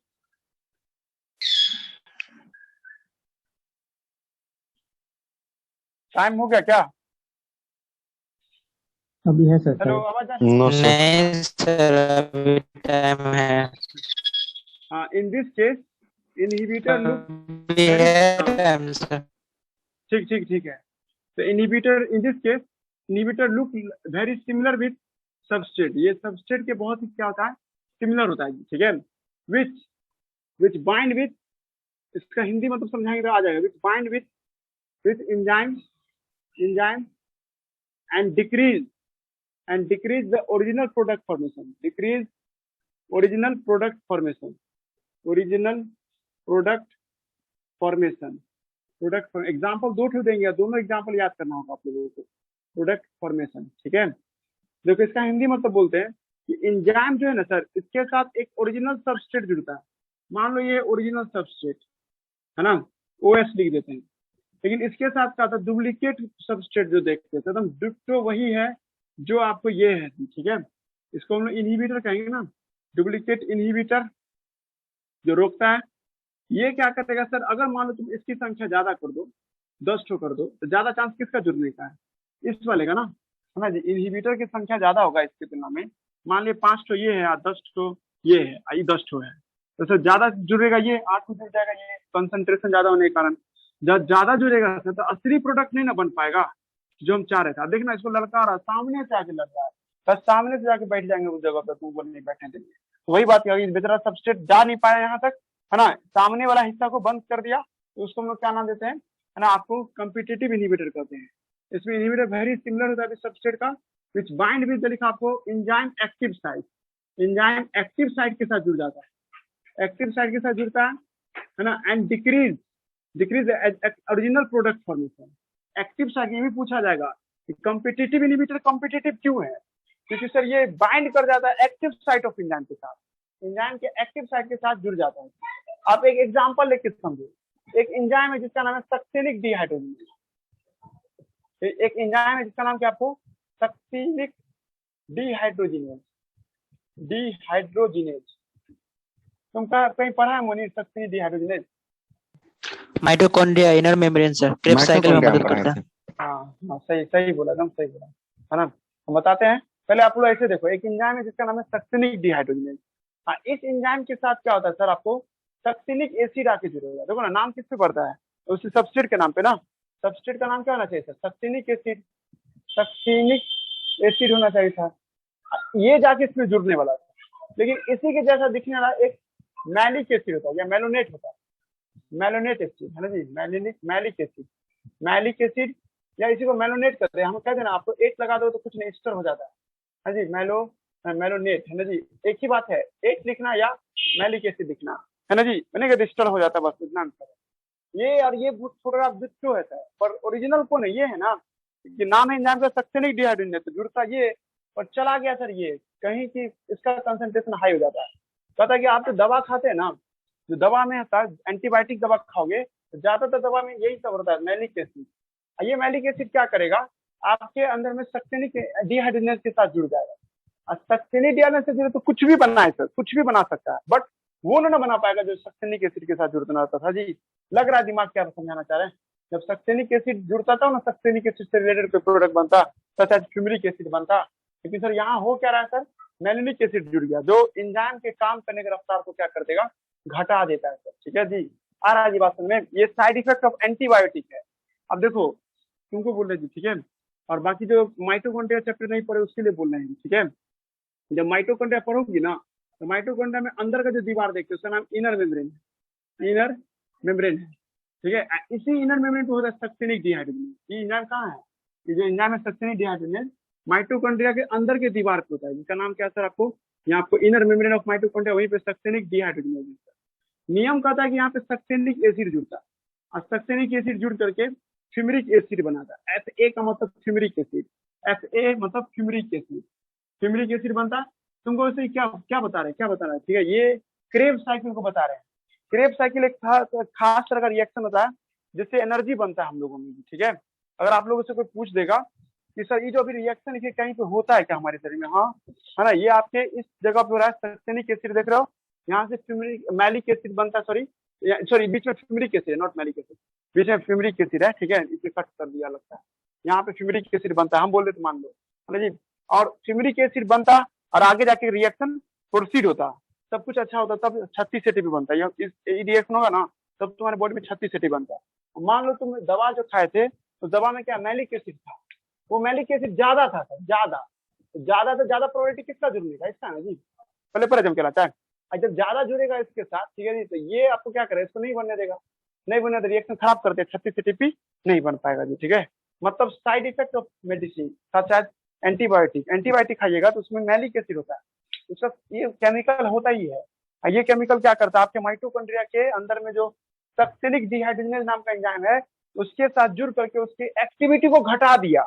टाइम हो गया क्या? अभी है सर। हेलो, आवाज आ रही है? No sir. नहीं सर, अभी टाइम है। हाँ, in this case inhibitor look अभी है टाइम सर। ठीक है। तो inhibitor in this case inhibitor look very similar with substrate. ये सबस्ट्रेट के बहुत ही क्या होता है, सिमिलर होता है, ठीक है। विच बाइंड विथ, इसका हिंदी मतलब समझाएंगे तो आ जाएगा, which bind with enzyme and decrease the original product formation, example दो ठो देंगे, दोनों एग्जाम्पल याद करना होगा आप लोगों को। प्रोडक्ट फॉर्मेशन, ठीक है। देखो इसका हिंदी मतलब बोलते हैं कि एंजाइम जो है ना सर, इसके साथ एक ओरिजिनल सबस्ट्रेट जुड़ता है। मान लो ये ओरिजिनल सबस्ट्रेट है ना, OS लिख देते हैं। लेकिन इसके साथ क्या था, डुप्लीकेट सबस्ट्रेट जो देखते हैं एकदम डिट्टो वही है जो आपको ये है, ठीक है। इसको हम लोग इनहिबिटर कहेंगे ना, डुप्लीकेट इनहिबिटर जो रोकता है। ये क्या करेगा सर, अगर मान लो तुम इसकी संख्या ज्यादा कर दो, 10 ठो कर दो, तो ज्यादा चांस किसका जुड़ने का है, इस वाले का ना, है ना जी। इनहिबिटर की संख्या ज्यादा होगा इसकी तुलना में। मान लिया 5 ठो ये है और 10 ठो ये है, ये 10 ठो है, तो सर ज्यादा जुड़ेगा ये, 8 ठो जुड़ जाएगा ये, कंसंट्रेशन ज्यादा होने के कारण। जब ज्यादा जुड़ेगा सर तो असली प्रोडक्ट नहीं ना बन पाएगा जो हम चाह रहे थे। देखना इसको लड़का रहा, सामने से आके लड़ रहा है, बस सामने से जाके बैठ जाएंगे उस जगह पे, तुम बोल नहीं बैठने देंगे। तो वही बात है, बेचारा सबस्ट्रेट जा नहीं पाया यहाँ तक, है ना, सामने वाला हिस्सा को बंद कर दिया, तो उसको हम लोग क्या नाम देते हैं, है ना, आपको कॉम्पिटिटिव इनहिबिटर कहते हैं। इसमें इनहिबिटर वेरी सिमिलर होता है सबस्ट्रेट का, विच बाइंड विद लिखा आपको enzyme active site, enzyme active site के साथ जुड़ जाता है, एक्टिव साइट के साथ जुड़ता है है ना, and decrease original product formation. Active site ये भी पूछा जाएगा कि कॉम्पिटिटिव इनहिबिटर कॉम्पिटिटिव क्यों है, क्योंकि सर ये बाइंड कर जाता है एक्टिव साइट ऑफ एंजाइम के साथ, एंजाइम के एक्टिव साइट के साथ जुड़ जाता है। आप एक एग्जांपल लेके समझो, एक एंजाइम है जिसका नाम है सक्सेनिक डिहाइड्रोजिनेज, एक एंजाइम है जिसका नाम क्या आपको, सक्सेनिक डिहाइड्रोजिनेज, तुम कहीं पढ़ा है Munir succinic dehydrogenase? Mitochondria inner membrane sir, Krebs cycle में मदद करता है। हाँ सही सही बोला, एकदम सही बोला, है ना। हम बताते हैं, पहले आप लोग ऐसे देखो, एक एंजाइम है जिसका नाम है सक्सेनिक डिहाइड्रोजिनेज। हाँ, इस एंजाइम के साथ क्या होता है सर, आपको सक्सेनिक एसिड आके जुड़ेगा। देखो ना, नाम किस पे पड़ता है, उस सब्सट्रेट के नाम पे ना, सब्सट्रेट का नाम क्या होना चाहिए सर, सक्सेनिक एसिड होना चाहिए था। ये जाके इसमें जुड़ने वाला था, लेकिन इसी के जैसा दिखने वाला एक मैलिक एसिड होता है या मेलोनेट होता है, मेलोनेट एसिड है ना जी, मैलिक एसिड या इसी को मेलोनेट करते हैं। हम कहते हैं ना, आपको एट लगा दो तो कुछ नहीं, एस्टर हो जाता है जी, मेलोनेट है ना जी, एक ही बात है, एट लिखना या मैलिक एसिड लिखना है ना जी, मैंने कहा एस्टर हो जाता है, बस इतना अंतर है। ये और ये फोटोग्राफ क्यों है सर, पर ओरिजिनल कौन है, ये है ना, कि नाम है एंजाइम का सक्सेनिक डिहाइड्रोजिनेज, तो जुड़ता ये और चला गया सर ये कहीं की, इसका कंसंट्रेशन हाई हो जाता है। पता है कि आप जो दवा खाते हैं ना, जो दवा में होता है, एंटीबायोटिक दवा खाओगे तो ज्यादातर दवा में यही सब होता है, मैलिक एसिड। ये मैलिक एसिड क्या करेगा, आपके अंदर में सक्सेनिक डिहाइड्रोजिनेज के साथ जुड़ जाएगा, और सक्सेनिक डिहाइड्रोजिनेज से जुड़े तो कुछ भी बनना है सर, कुछ भी बना सकता है, बट वो ना बना पाएगा जो सक्सेनिक एसिड के साथ जुड़ना होता था जी। लग रहा है दिमाग क्या समझाना चाह रहे हैं, जब सक्सेनिक एसिड जुड़ता था ना, सक्सेनिक एसिड से रिलेटेड कोई प्रोडक्ट बनता, सच एज फ्यूमरिक एसिड बनता। लेकिन सर यहाँ हो क्या रहा है सर, मेलिनिक एसिड जुड़ गया, जो एंजाइम के काम करने के रफ्तार को क्या कर देगा, घटा देता है सर। ठीक है जी, आ रहा है जी बात समझ में, ये साइड इफेक्ट ऑफ एंटीबायोटिक है। अब देखो तुमको बोल रहे जी, ठीक है, और बाकी जो माइटोकॉन्ड्रिया चैप्टर नहीं पढ़े उसके लिए बोल रहे हैं, ठीक है। जब माइटोकॉन्ड्रिया पढ़ोगी ना, तो माइटोकॉन्ड्रिया में अंदर का जो दीवार देखते हो उसका नाम इनर मेम्ब्रेन है, ठीक है। इसी इनर मेम्ब्रेन पे होता है सक्सेनिक डिहाइड्रोजिनेज। ये एंजाइम कहाँ है, ये जो एंजाइम है सक्सेनिक डिहाइड्रोजिनेज, माइटोकॉन्ड्रिया के अंदर के दीवार पे होता है, जिसका नाम क्या है सर, आपको यहाँ आपको इनर मेम्ब्रेन ऑफ माइटोकॉन्ड्रिया, वहीं पे सक्सेनिक डिहाइड्रोजिनेज। नियम कहता है कि यहाँ पे सक्सेनिक एसिड जुड़ता है, और सक्सेनिक एसिड जुड़ करके फ्यूमरिक एसिड बनाता है। Fa का मतलब फ्यूमरिक एसिड, Fa मतलब फ्यूमरिक एसिड बनता। तुमको वैसे क्या क्या बता रहे हैं, ठीक है, ये क्रेब्स साइकिल को बता रहे हैं। क्रेब्स साइकिल एक खास तरह का रिएक्शन होता है जिससे एनर्जी बनता है हम लोगों में, ठीक है। अगर आप लोगों से कोई पूछ देगा कि सर ये जो अभी रिएक्शन है कहीं पे होता है क्या हमारे शरीर में, हाँ है ना, ये आपके इस जगह पे हो रहा है। सक्सेनिक एसिड देख रहे हो, यहाँ से मैलिक एसिड बनता है, सॉरी बीच में fumaric acid, not malic acid, बीच में फ्यूमरिक एसिड है, ठीक है, इसे कट कर दिया लगता है। यहाँ पे फ्यूमरिक एसिड बनता है, हम बोल रहे तो मान लो, है ना जी। और फ्यूमरिक एसिड बनता और आगे जाके रिएक्शन प्रोसीड होता, सब कुछ अच्छा होता, तब 36 एटीपी बनता है। ये रिएक्शन होगा ना, तब तुम्हारे बॉडी में 36 एटीपी बनता है। मान लो तुम दवा जो खाए थे, तो दवा में क्या मैलिक एसिड था, वो मैलिक एसिड ज्यादा था सर, ज्यादा तो ज्यादा प्रोबेबिलिटी किसका जुड़ने का, इसका ना जी, पहले जम के लाता है। जब ज्यादा जुड़ेगा इसके साथ, ठीक है जी, तो ये आपको क्या करेगा, इसको नहीं बनने देगा, नहीं बनने, तो रिएक्शन खराब करते, 36 एटीपी नहीं बन पाएगा जी, ठीक है। मतलब side effect of medicine such as antibiotic खाइएगा तो उसमें मैलिक एसिड होता है, उसका ये केमिकल होता ही है। ये केमिकल क्या करता है, आपके माइटोकॉन्ड्रिया के अंदर में जो सक्सेनिक डिहाइड्रोजिनेज नाम का एंजाइम है, उसके साथ जुड़ करके उसकी एक्टिविटी को घटा दिया।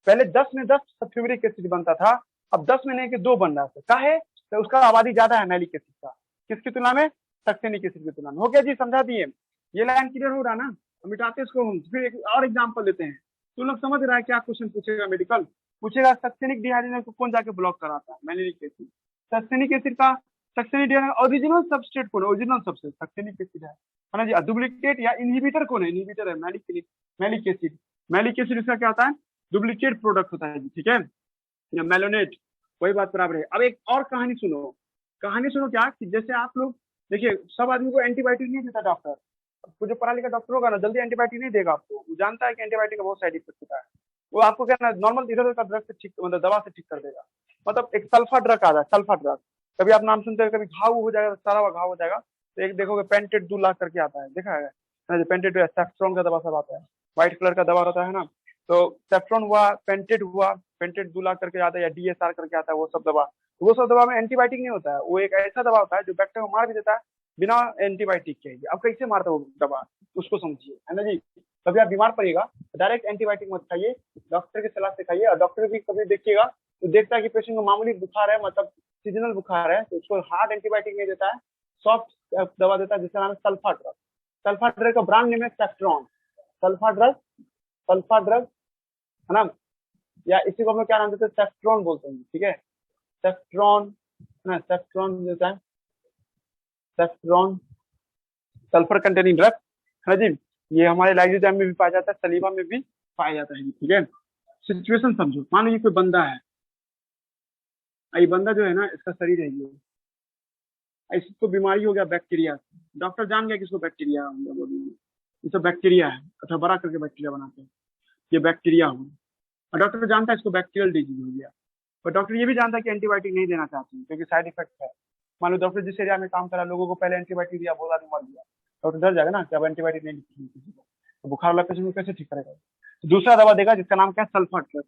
पहले 10 में 10 फ्यूमरिक एसिड बनता था, अब 10 में नहीं कि 2 बन रहा है। काहे, तो उसका आबादी ज्यादा है मैलिक एसिड का, किसकी तुलना में, सक्सेनिक एसिड की तुलना में। हो गया जी, समझा दिए, ये लाइन क्लियर हो रहा ना। मिटाते इसको हम, फिर एक और एग्जांपल लेते हैं। तुम लोग समझ रहा है क्या क्वेश्चन पूछेगा, मेडिकल पूछेगा सक्सेनिक डिहाइड्रोजिनेज को कौन जाके ब्लॉक कराता है, मैलिक एसिड। सक्सेनिक एसिड का सक्सेनिक डिहाइड्रोजिनेज ओरिजिनल सबस्ट्रेट कौन है, ओरिजिनल सबस्ट्रेट सक्सेनिक एसिड है ना जी। डुप्लीकेट या इनहिबिटर कौन है, इनहिबिटर है मैलिक एसिड। मैलिक एसिड इसका क्या होता है, डुप्लीकेट प्रोडक्ट होता है जी, ठीक है, या मेलोनेट, वही बात बराबर है। अब एक और कहानी सुनो क्या, कि जैसे आप लोग देखिए, सब आदमी को एंटीबायोटिक नहीं देता डॉक्टर, आपको जो पढ़ा लिखा डॉक्टर होगा ना, जल्दी एंटीबायोटिक नहीं देगा आपको, वो जानता है कि एंटीबायोटिक का बहुत साइड इफेक्ट होता है। वो आपको क्या ना, नॉर्मल इधर का ड्रग से ठीक, मतलब दवा से ठीक कर देगा। मतलब एक सल्फा ड्रग आ रहा है, सल्फा ड्रग, कभी आप नाम सुनते हैं, कभी घाव हो जाएगा, सारा हुआ घाव हो जाएगा, तो एक देखोगे पेंटेड 2 लाख करके आता है, देखा है, पेंटेड सेफ्ट्रॉन का दवा सब आता है, व्हाइट कलर का दवा रहता है ना, तो सेफ्ट्रॉन हुआ, पेंटेड 2 लाख करके आता है, या DSR करके आता है, वो सब दवा में एंटीबायोटिक नहीं होता है, वो एक ऐसा दवा होता है जो बैक्टीरिया को मार भी देता है, बिना एंटीबायोटिक के। अब कैसे मारता है वो दवा, उसको समझिए, है ना जी। कभी आप बीमार पड़िएगा डायरेक्ट एंटीबायोटिक मत खाइए, डॉक्टर की सलाह से खाइए। और डॉक्टर भी कभी देखिएगा तो देखता है कि पेशेंट को मामूली बुखार है, मतलब सीजनल बुखार है, तो उसको हार्ड एंटीबायोटिक नहीं देता है, सॉफ्ट दवा देता है जिसका नाम है सल्फा ड्रग। सल्फा ड्रग का ब्रांड नेम है सेफ्ट्रॉन। सल्फा ड्रग है ना, या इसी को हम लोग क्या नाम देते हैं, सेफ्ट्रॉन बोलते हैं, ठीक है। सेफ्ट्रॉन ना, सेफ्ट्रॉन देता है, सेफ्ट्रॉन सल्फर कंटेनिंग ड्रग, है ना जी। ये हमारे लाइजोजाइम में भी पाया जाता है, सलीवा में भी पाया जाता है, ठीक है। सिचुएशन समझो, मान लीजिए कोई बंदा है, ये बंदा जो है ना, इसका शरीर है ये, इसको बीमारी हो गया बैक्टीरिया से, डॉक्टर जान गया कि इसको बैक्टीरिया हो गया बॉडी में, ये सब बैक्टीरिया है, अथवा बड़ा करके बैक्टीरिया बनाते हैं, ये बैक्टीरिया हो, और डॉक्टर जानता है इसको बैक्टीरियल डिजीज हो गया, पर डॉक्टर ये भी जानता है कि एंटीबायोटिक नहीं देना चाहते हैं क्योंकि साइड इफेक्ट है। मान लो डॉक्टर जिस एरिया में काम करा लोगों को पहले एंटीबायोटिक दिया, बहुत आदमी मर गया, डॉक्टर डर जाएगा ना कि अब एंटीबायोटिक नहीं लिखेंगे किसी को, तो बुखार वाला पेशेंट को कैसे ठीक करेगा। तो दूसरा दवा देगा जिसका नाम क्या है, सल्फर ड्रग।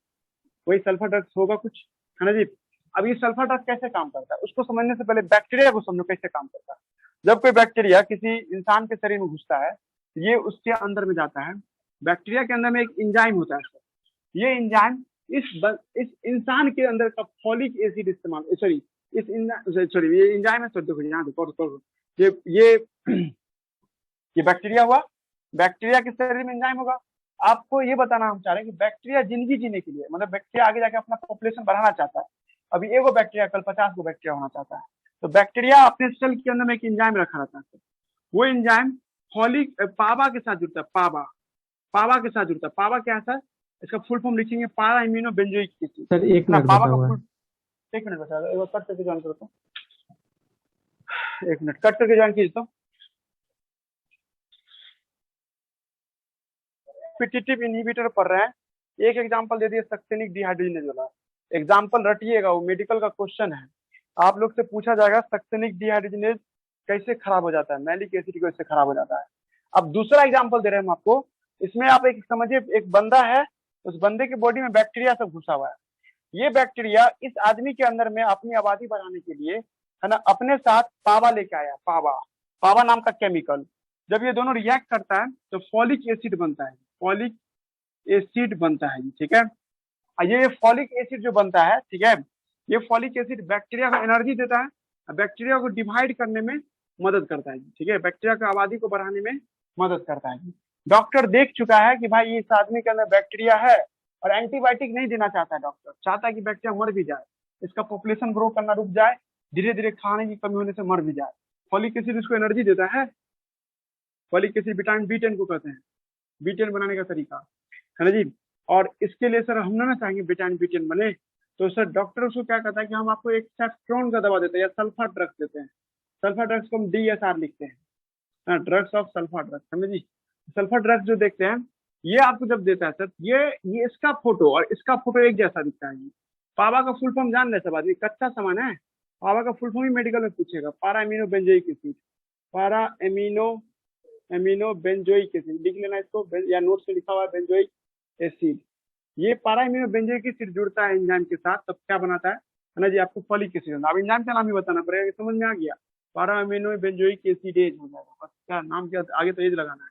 वही सल्फर ड्रग होगा कुछ, है ना जी। अब ये सल्फर ड्रग कैसे काम करता है उसको समझने से पहले बैक्टीरिया को समझो कैसे काम करता है। जब कोई बैक्टीरिया किसी इंसान के शरीर में घुसता है, ये उसके अंदर में जाता है, बैक्टीरिया के अंदर में एक एंजाइम होता है, ये एंजाइम इस इंसान के अंदर का फॉलिक एसिड इस्तेमाल, सॉरी ये एंजाइम है, देखो यहाँ देखो, ये ये बैक्टीरिया हुआ, बैक्टीरिया के शरीर में एंजाइम होगा। आपको ये बताना हम चाह रहे हैं कि बैक्टीरिया जिंदगी जीने के लिए, मतलब बैक्टीरिया आगे जाके अपना पॉपुलेशन बढ़ाना चाहता है, अभी एगो बैक्टीरिया कल 50 गो बैक्टीरिया होना चाहता है, तो बैक्टीरिया अपने सेल के अंदर में एक एंजाइम रखा रहता है, वो एंजाइम फॉलिक पावा के साथ जुड़ता है, पावा के साथ जुड़ता है। पावा क्या है सर, इसका फुल फॉर्म लिखेंगे पारा इम्यूनो बेंजोइक एसिड। सर एक मिनट पावा का बताओ। फुल, एक मिनट बता दो, कट करके ज्वाइन करो तो, एक मिनट कट करके ज्वाइन कीजिए तो। कॉम्पिटिटिव इनहिबिटर पढ़ रहे हैं, एक एग्जांपल दे दिए सक्सेनिक डिहाइड्रोजनेज वाला, एग्जांपल रटिएगा, वो मेडिकल का क्वेश्चन है, आप लोग से पूछा जाएगा सक्सेनिक डिहाइड्रोजनेज कैसे खराब हो जाता है, मैलिक एसिड कैसे खराब हो जाता है। अब दूसरा एग्जांपल दे रहे हैं हम आपको, इसमें आप एक समझिए, एक बंदा है, उस बंदे की बॉडी में बैक्टीरिया सब घुसा हुआ है, ये बैक्टीरिया इस आदमी के अंदर में अपनी आबादी बढ़ाने के लिए, है ना, अपने साथ पावा लेके आया, पावा नाम का केमिकल। जब ये दोनों रिएक्ट करता है तो फॉलिक एसिड बनता है, फॉलिक एसिड बनता है, ठीक है। ये फॉलिक एसिड जो बनता है, ठीक है, ये फॉलिक एसिड बैक्टीरिया को एनर्जी देता है, बैक्टीरिया को डिवाइड करने में मदद करता है, ठीक है, बैक्टीरिया की आबादी को बढ़ाने में मदद करता है। डॉक्टर देख चुका है कि भाई इस आदमी के अंदर बैक्टीरिया है और एंटीबायोटिक नहीं देना चाहता है, डॉक्टर चाहता है कि बैक्टीरिया मर भी जाए, इसका पॉपुलेशन ग्रो करना रुक जाए, धीरे धीरे खाने की कमी होने से मर भी जाए। फॉलिक एसिड इसको एनर्जी देता है, फॉलिक एसिड विटामिन B10 को कहते हैं, B10 बनाने का तरीका, है ना जी। और इसके लिए सर हम ना चाहेंगे विटामिन B10 बने, तो सर डॉक्टर उसको क्या कहता है कि हम आपको एक सेफ्ट्रॉन का दवा देते हैं या सल्फा ड्रग्स देते हैं, सल्फा ड्रग्स को हम DSR लिखते हैं, ड्रग्स ऑफ सल्फा ड्रग्स, समझ जी। सल्फा ड्रग्स जो देखते हैं, ये आपको जब देता है सर, ये इसका फोटो और इसका फोटो एक जैसा दिखता है। पावा का फुल फॉर्म जान ले सब आदमी, कच्चा सामान है, पावा का फुल फॉर्म ही मेडिकल में पूछेगा, पारा एमिनो बेंजोइक एसिड, पारा एमिनो बेंजोइक एसिड लिख लेना इसको, या नोट्स में लिखा हुआ है बेंजोइक एसिड। ये पारा एमिनो बेंजोइक एसिड जुड़ता है एंजाइम के साथ, तब क्या बनाता है ना जी, आपको फॉलिक एसिड। अब एंजाइम का नाम ही बताना पड़ेगा, समझ में आ गया, पारा एमिनो बेंजोइक एसिडेज हो जाएगा, बस क्या नाम, क्या आगे तो एज लगाना है,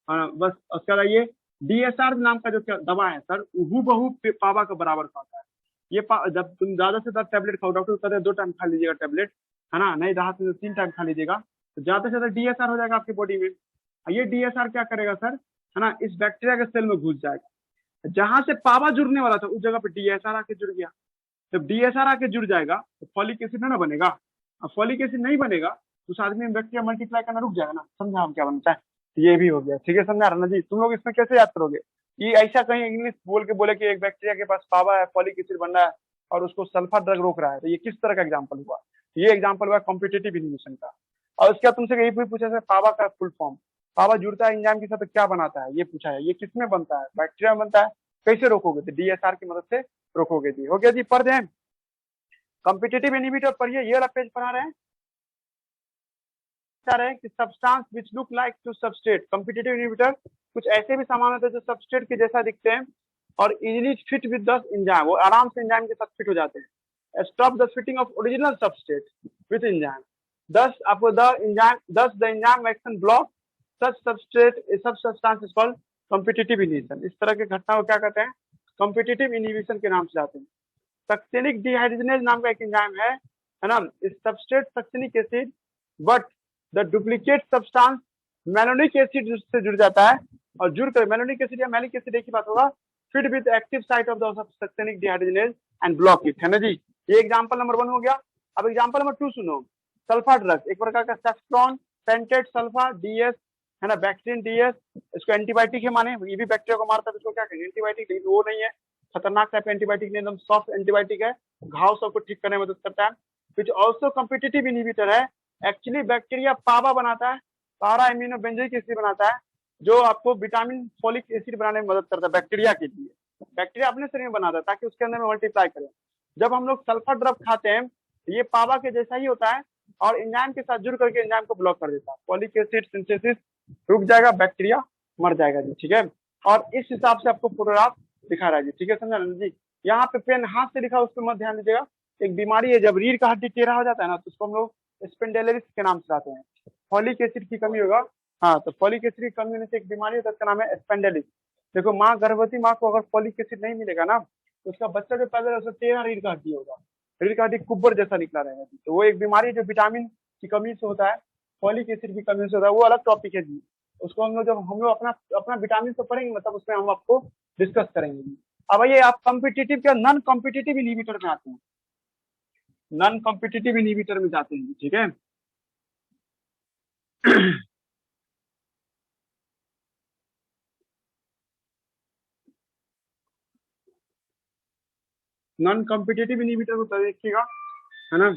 हाँ बस। उसका ये DSR नाम का जो दवा है सर, हूबहू पावा का बराबर का होता है। ये जब तुम ज्यादा से ज्यादा टैबलेट खाओ, डॉक्टर कहते हैं 2 टाइम खा लीजिएगा टैबलेट, है ना, नहीं रहा तो 3 टाइम खा लीजिएगा, तो ज्यादा से ज्यादा DSR हो जाएगा आपकी बॉडी में। ये DSR क्या करेगा सर, है ना, इस बैक्टीरिया के सेल में घुस जाएगा, जहां से पावा जुड़ने वाला था उस जगह पे DSR आके जुड़ गया। जब DSR आके जुड़ जाएगा तो फॉलिक एसिड ना बनेगा, अब फॉलिक एसिड नहीं बनेगा तो उस आदमी में बैक्टीरिया मल्टीप्लाई करना रुक जाएगा ना, समझा हम क्या बनता है, ये भी हो गया, ठीक है, समझा रहा ना जी। तुम लोग इसमें कैसे याद करोगे, ये ऐसा कहीं इंग्लिश बोल के बोले कि एक बैक्टीरिया के पास पावा है, फॉलिक एसिड बन रहा है और उसको सल्फा ड्रग रोक रहा है, तो ये किस तरह का एग्जाम्पल हुआ, ये एग्जाम्पल हुआ कॉम्पिटिटिव इनहिबिशन का। और उसके बाद तुमसे यही भी पूछा है पावा का फुल फॉर्म, पावा जुड़ता है एंजाइम के साथ तो क्या बनाता है, ये पूछा है, ये किसमें बनता है, बैक्टीरिया में बनता है, कैसे रोकोगे, तो DSR की मदद से रोकोगे जी। हो गया जी, पढ़ दें कॉम्पिटिटिव इनहिबिटर पढ़िए, ये वाला पेज पढ़ा रहे हैं कि substance which look like to substrate. Competitive inhibitor कुछ ऐसे भी सामान होते हैं जो सबस्ट्रेट के जैसा दिखते हैं और easily fit with the enzyme, वो आराम से एंजाइम के साथ फिट हो जाते हैं। Stop the fitting of original substrate with enzyme, thus आपको the enzyme action block such substance is called competitive inhibition। इस तरह के घटना को क्या कहते हैं, competitive inhibition के नाम से जाते हैं। सक्सेनिक डिहाइड्रोजनेज नाम का एक एंजाइम है ना, इस substrate succinic acid but the duplicate substance malonic acid से जुड़ जाता है, और जुड़कर मेलोनिक एसिड या मैलिक एसिड एक ही बात होगा, fit with active site of the succinic dehydrogenase and block it, है ना जी। ये एग्जांपल नंबर 1 हो गया। अब एग्जांपल नंबर 2 सुनो। सल्फा ड्रग्स एक प्रकार का सेफ्ट्रॉन पेंटेट सल्फा डीएस, है ना, बैक्टीरियन डीएस, इसको एंटीबायोटिक है माने, ये भी बैक्टीरिया को मारता है, इसको क्या कहेंगे, एंटीबायोटिक। लेकिन वो नहीं है, खतरनाक टाइप एंटीबायोटिक नहीं, एकदम सॉफ्ट एंटीबायोटिक है, घाव सबको ठीक करने में मदद करता है। विच ऑल्सो कॉम्पिटिटिव इनहिबिटर है। एक्चुअली बैक्टीरिया पावा बनाता है, पारा एमिनो बेंजोइक एसिड बनाता है, जो आपको विटामिन फोलिक एसिड बनाने में मदद करता है बैक्टीरिया के लिए। बैक्टीरिया अपने शरीर में बनाता है ताकि उसके अंदर में मल्टीप्लाई करे। जब हम लोग सल्फर ड्रग खाते हैं, ये पावा के जैसा ही होता है और एंजाइम के साथ जुड़ करके एंजाइम को ब्लॉक कर देता है, फोलिक एसिड सिंथेसिस रुक जाएगा, बैक्टीरिया मर जाएगा जी, ठीक है। और इस हिसाब से आपको फोटोग्राफ दिखा रहा है जी, ठीक है, समझा जी। यहाँ पे पेन हाथ से लिखा, उस पर मत ध्यान दीजिएगा। एक बीमारी है, जब रीढ़ का हड्डी टेढ़ा हो जाता है ना, तो उसको हम लोग स्पेंडेलिस के नाम से आते हैं। फॉलिक एसिड की कमी होगा, हाँ, तो फॉलिक एसिड की कमी होने से एक बीमारी होता है, उसका नाम है स्पेंडेलिस। देखो माँ, गर्भवती माँ को अगर फॉलिक एसिड नहीं मिलेगा ना, तो उसका बच्चा जो पैदा होगा टेढ़ा रीढ़ का हड्डी होगा, रीढ़ का हड्डी कुब्बर जैसा निकला रहेगा। तो वो एक बीमारी है जो विटामिन की कमी से होता है, फॉलिक एसिड की कमी से होता है, वो अलग टॉपिक है जी। उसको हम लोग जब हम लोग अपना अपना विटामिन से पढ़ेंगे, मतलब उसमें हम आपको डिस्कस करेंगे जी। अब ये आप कॉम्पिटिटिव क्या नॉन कॉम्पिटिटिव इनहिबिटर में आते हैं, नॉन कॉम्पिटिटिव इनहिबिटर में जाते हैं, ठीक है। नॉन कॉम्पिटिटिव इनहिबिटर को देखिएगा, है ना।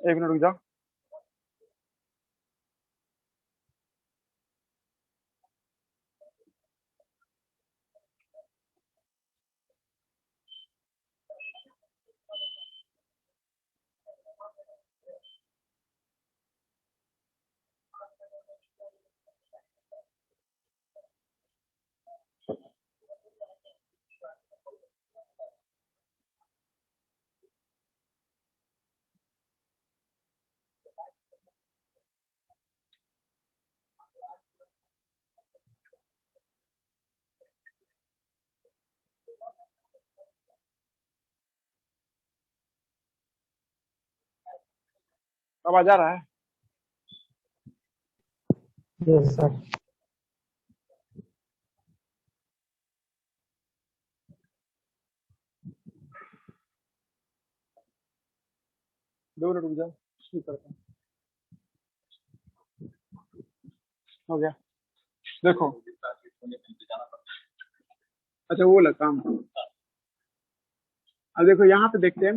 एक मिनट रुक जाओ। आवाज आ रहा है? Yes sir. दो मिनट रुक जाओ, शुरू करता हूँ। हो गया, देखो। अच्छा वो लगा काम। अब देखो यहाँ पे देखते हैं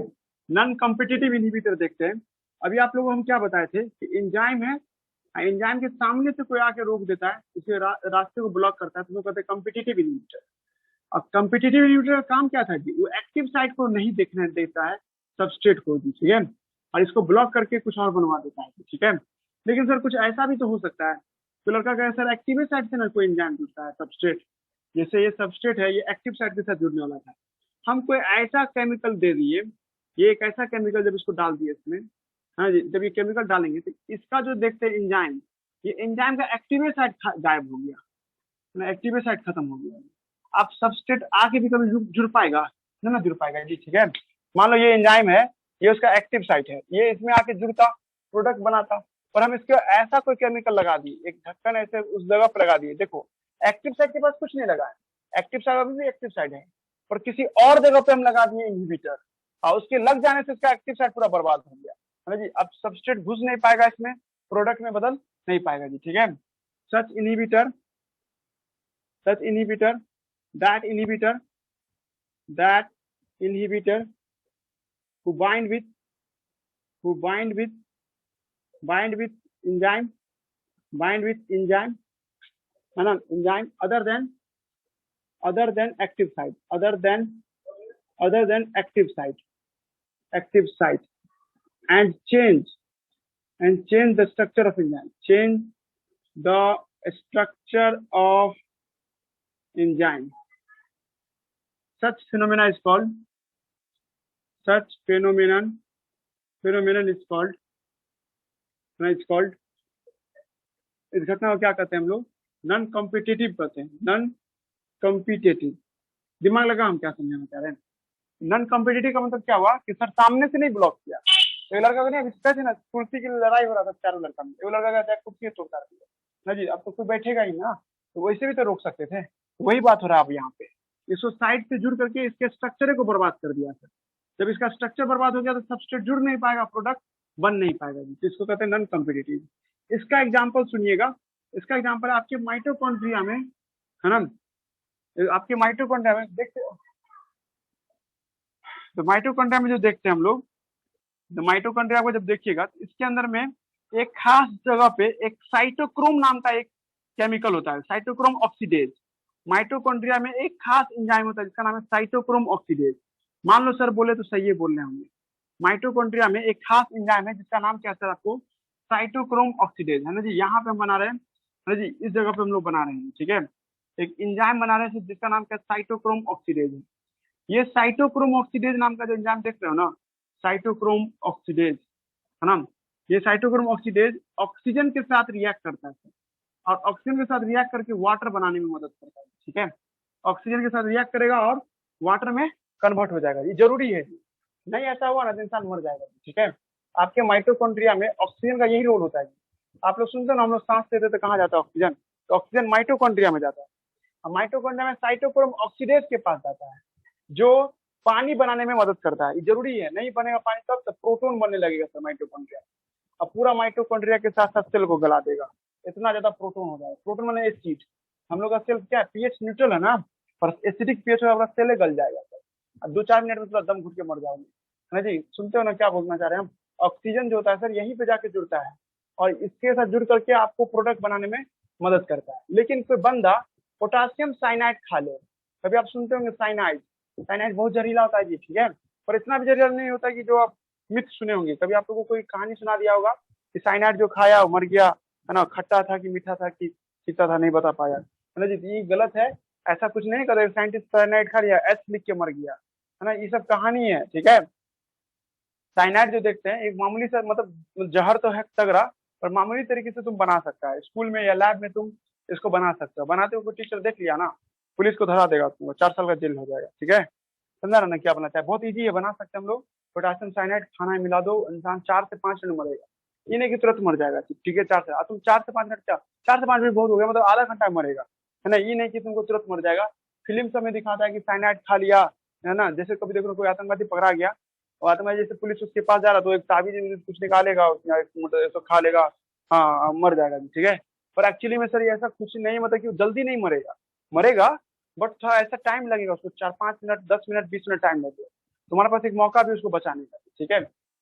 नॉन कॉम्पिटिटिव इनहिबिटर देखते हैं। अभी आप लोगों को हम क्या बताए थे कि एंजाइम है, एंजाइम के सामने से कोई आके रोक देता है, उसे रास्ते को ब्लॉक करता है, तो वो कहते हैं कॉम्पिटिटिव इनहिबिटर। अब कॉम्पिटिटिव इनहिबिटर का काम क्या था कि वो एक्टिव साइट को नहीं देखने देता है सबस्ट्रेट को, ठीक है, और इसको ब्लॉक करके कुछ और बनवा देता है, ठीक है। लेकिन सर कुछ ऐसा भी तो हो सकता है, तो लड़का कहे सर एक्टिव साइट से ना कोई एंजाइम जुड़ता है सबस्ट्रेट, जैसे ये सबस्ट्रेट है, ये एक्टिव साइट के साथ जुड़ने वाला था, हम कोई ऐसा केमिकल दे दिए, ये एक ऐसा केमिकल जब इसको डाल दिए इसमें, हाँ जी, जब ये केमिकल डालेंगे तो इसका जो देखते हैं एंजाइम, ये एंजाइम का एक्टिव साइट गायब हो गया ना, एक्टिव साइट खत्म हो गया। आप सबस्ट्रेट आके भी कभी जुड़ पाएगा ना जुड़ पाएगा जी, ठीक है। मान लो ये एंजाइम है, ये उसका एक्टिव साइट है, ये इसमें आके जुड़ता, प्रोडक्ट बनाता, और हम इसके ऐसा कोई केमिकल लगा दिए, एक ढक्कन ऐसे उस जगह पर लगा दिए, देखो एक्टिव साइट के पास कुछ नहीं लगा है, एक्टिव साइट अभी भी एक्टिव साइट है, और किसी और जगह पे हम लगा दिए इनहिबिटर, और उसके लग जाने से इसका एक्टिव साइट पूरा बर्बाद हो गया, है ना जी। अब सबस्ट्रेट घुस नहीं पाएगा इसमें, प्रोडक्ट में बदल नहीं पाएगा जी, ठीक है। सच inhibitor that inhibitor who bind with enzyme है ना, enzyme other than other than active site, other than active site, and change the structure of enzyme, change the structure of enzyme. Such phenomenon is called इस घटना को क्या कहते हैं हम लोग? नॉन कॉम्पिटिटिव कहते हैं, नॉन कॉम्पिटिटिव। दिमाग लगा हम क्या समझाना चाह रहे हैं? नॉन कॉम्पिटिटिव का मतलब क्या हुआ कि सर सामने से नहीं ब्लॉक किया। तो ये लड़का को नहीं, अभी ना कुर्सी की लड़ाई हो रहा था चारों लड़का में, वो लड़का कहता है कुर्सी तोड़ता दिया ना जी, अब तो कोई बैठेगा ही ना, तो वैसे भी तो रोक सकते थे। वही बात हो रहा है अब यहाँ पे, इसको साइड से जुड़ करके इसके स्ट्रक्चर को बर्बाद कर दिया सर। जब इसका स्ट्रक्चर बर्बाद हो गया तो सबस्ट्रेट जुड़ नहीं पाएगा, प्रोडक्ट बन नहीं पाएगा जी, तो इसको कहते हैं नॉन कॉम्पिटिटिव। इसका एग्जाम्पल सुनिएगा, इसका एग्जाम्पल आपके माइटोकॉन्ड्रिया में है ना, आपके माइटोकॉन्ड्रिया में देखते हो, तो माइटोकॉन्ड्रिया में जो देखते हैं हम लोग, तो माइटोकॉन्ड्रिया को जब देखिएगा तो इसके अंदर में एक खास जगह पे एक साइटोक्रोम नाम का एक केमिकल होता है, साइटोक्रोम ऑक्सीडेज। माइटोकॉन्ड्रिया में एक खास एंजाइम होता है जिसका नाम है साइटोक्रोम ऑक्सीडेज। मान लो सर बोले तो सही बोल रहे होंगे, माइटोकॉन्ड्रिया में एक खास एंजाइम है जिसका नाम क्या सर आपको? साइटोक्रोम ऑक्सीडेज, है ना जी। यहाँ पे हम बना रहे हैं है ना जी, इस जगह पे हम लोग बना रहे हैं, ठीक है। एक एंजाइम बना रहे हैं जिसका नाम क्या? साइटोक्रोम ऑक्सीडेज है। ये साइटोक्रोम ऑक्सीडेज नाम का जो एंजाइम देख रहे हो ना, साइटोक्रोम ऑक्सीडेज है ना, ये साइटोक्रोम ऑक्सीडेज ऑक्सीजन के साथ रिएक्ट करता है और ऑक्सीजन के साथ रिएक्ट करके वाटर बनाने में मदद करता है, ठीक है। ऑक्सीजन के साथ रिएक्ट करेगा और वाटर में कन्वर्ट हो जाएगा, ये जरूरी है। नहीं ऐसा हुआ ना तो इंसान मर जाएगा, ठीक है। आपके माइटोकॉन्ड्रिया में ऑक्सीजन का यही रोल होता है। आप लोग सुनते हो ना, हम लोग सांस लेते तो कहाँ जाता है ऑक्सीजन? तो ऑक्सीजन माइटोकॉन्ड्रिया में जाता है, और माइटोकॉन्ड्रिया में साइटोक्रोम ऑक्सीडेज के पास जाता है जो पानी बनाने में मदद करता है। ये जरूरी है, नहीं बनेगा पानी तब तो प्रोटोन बनने लगेगा सर माइटोकॉन्ड्रिया, और पूरा माइटोकॉन्ड्रिया के साथ साथ सेल को गला देगा, इतना ज्यादा प्रोटोन हो जाएगा। प्रोटोन माने एसिड, हम लोग का सेल क्या है? पीएच न्यूट्रल है ना, पर एसिडिक पीएच होगा सेल गल जाएगा सर, अब 2-4 मिनट में पूरा दम घुट के मर जाओगे, है ना जी। सुनते हो ना क्या बोलना चाह रहे हैं हम? ऑक्सीजन जो होता है सर यहीं पे जाके जुड़ता है और इसके साथ जुड़ करके आपको प्रोडक्ट बनाने में मदद करता है। लेकिन कोई बंदा पोटासियम साइनाइड खा ले, कभी आप सुनते होंगे साइनाइड, साइनाइड बहुत जहरीला होता है जी, ठीक है, पर इतना भी जहरीला नहीं होता कि जो आप मिथ सुने होंगे। कभी आप लोगों को कोई कहानी सुना दिया होगा कि साइनाइड जो खाया मर गया, है ना, खट्टा था कि मीठा था कि तीता था, नहीं बता पाया, है ना जी। ये गलत है, ऐसा कुछ नहीं कर, साइंटिस्ट साइनाइड खा लिया एस लिख के मर गया, है ना, ये सब कहानी है, ठीक है। साइनाइड जो देखते हैं एक मामूली सा, मतलब जहर तो है तगड़ा, पर मामूली तरीके से तुम बना सकता है, स्कूल में या लैब में तुम इसको बना सकते हो। बनाते हो कोई टीचर देख लिया ना, पुलिस को धरा देगा, तुमको 4 साल का जेल हो जाएगा, ठीक है। समझा ना क्या बनाता है? बहुत ईजी है, बना सकते हैं हम लोग। पोटासियम साइनाइड खाना में मिला दो, इंसान 4 से 5 मिनट मरेगा, ये नहीं कि तुरंत मर जाएगा, ठीक है। 4 से तुम 4 से 5 मिनट, क्या 4 से 5 मिनट बहुत हो गया, मतलब आधा घंटा मरेगा, है ना। ये नहीं कि तुमको तुरंत मर जाएगा। फिल्म सब में दिखाता है कि साइनाइड खा लिया, है ना, जैसे कभी देखो कोई आतंकवादी पकड़ा गया और आतंकवादी जैसे पुलिस उसके पास जा रहा तो एक ताबीज कुछ निकालेगा, मतलब खा लेगा, हाँ मर जाएगा, ठीक है। पर एक्चुअली में सर ये ऐसा कुछ नहीं, मतलब कि जल्दी नहीं मरेगा, मरेगा बट थोड़ा ऐसा टाइम लगेगा उसको, 4-5 मिनट 10 मिनट 20 मिनट टाइम लगेगा। तुम्हारे पास एक मौका भी उसको बचाने का, ठीक है।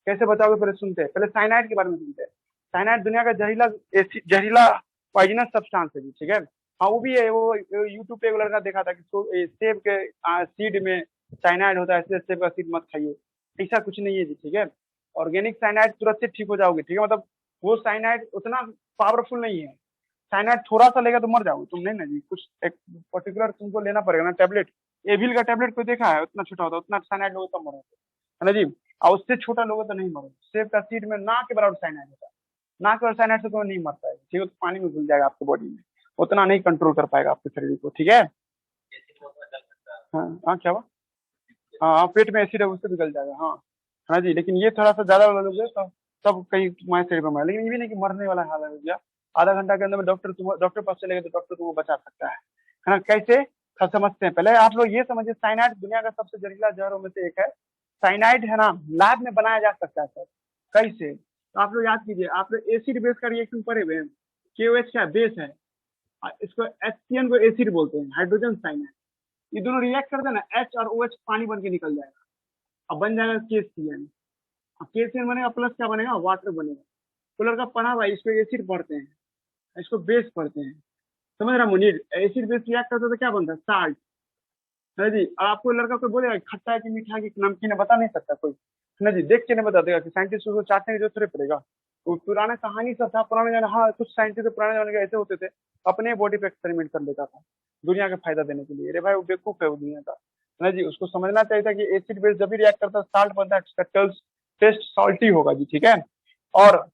कैसे बचाओगे पहले सुनते हैं, पहले साइनाइड के बारे में सुनते हैं। साइनाइड दुनिया का जहरीला पॉइजनस सब्सटेंस है, ठीक है। हाँ वो भी है, वो यूट्यूब पे एक लड़का देखा था कि सेब के सीड में साइनाइड होता है, इसलिए सेब का सीड मत खाइए, ऐसा कुछ नहीं है जी, ठीक है। ऑर्गेनिक साइनाइड तुरंत से ठीक हो जाओगे, ठीक है, मतलब वो साइनाइड उतना पावरफुल नहीं है। साइनाइड थोड़ा सा लेगा तो मर जाओगे तुम, नहीं ना जी, कुछ एक पर्टिकुलर तुमको लेना पड़ेगा ना टैबलेट। एविल का टैबलेट कोई देखा है? उतना छोटा होता है, उतना साइनाइड लोगे तो मरोगे, है ना जी, और उससे छोटा लोगे तो नहीं मरोगे। सेब का सीड में ना के बराबर साइनाइड होता है, ना के बराबर साइनाइड से तो नहीं मरता है, ठीक है, तो पानी में घुल जाएगा आपके बॉडी में, उतना नहीं कंट्रोल कर पाएगा आपके शरीर को, ठीक है। हाँ हाँ क्या हुआ? हाँ पेट में एसिड है उससे भी गल जाएगा, हाँ है ना जी। लेकिन ये थोड़ा सा ज्यादा वाला लोग तो सब कहीं तुम्हारे शरीर में मर, लेकिन ये भी नहीं कि मरने वाला हाल हो गया। आधा घंटा के अंदर में डॉक्टर पास चलेगा तो डॉक्टर तुमको बचा सकता है ना। कैसे सब समझते हैं, पहले आप लोग ये समझिए, साइनाइड दुनिया का सबसे जहरीला जहरों में से एक है। साइनाइड है ना, लैब में बनाया जा सकता है सर, कैसे? तो आप लोग याद कीजिए, आप लोग एसिड बेस का रिएक्शन पढ़े हुए हैं, KOH क्या बेस है, इसको HCN को एसिड बोलते हैं, हाइड्रोजन साइनाइड। ये दोनों रिएक्ट करते हैं ना, H और OH पानी बन के निकल जाएगा, अब बन जाएगा KCN। KCN बनेगा प्लस क्या बनेगा? वाटर बनेगा। तो लड़का पढ़ा हुआ, इसको एसिड पढ़ते हैं, इसको बेस पढ़ते हैं, समझ रहा मुनीर? एसिड बेस रिएक्ट करता है तो क्या बनता है? साल्ट। है जी। और आपको लड़का कोई बोलेगा कि खट्टा है कि मीठा है कि नमकीन है, बता नहीं सकता कोई, है ना जी। देख के नहीं बता देगा कि साइंटिस्ट को चाटने की जरूरत थोड़ी पड़ेगा। वो पुराना कहानी सब था, पुराने जमाने, हाँ कुछ साइंटिस्ट पुराने जमाने के ऐसे होते थे, अपने बॉडी पे एक्सपेरिमेंट कर लेता था दुनिया का फायदा देने के लिए। अरे भाई वो बेवकूफ है वो दुनिया का, है ना जी। उसको समझना चाहिए था कि एसिड बेस जब भी रिएक्ट करता है साल्ट बनता है, उसका टेस्ट सॉल्टी होगा जी, ठीक है। और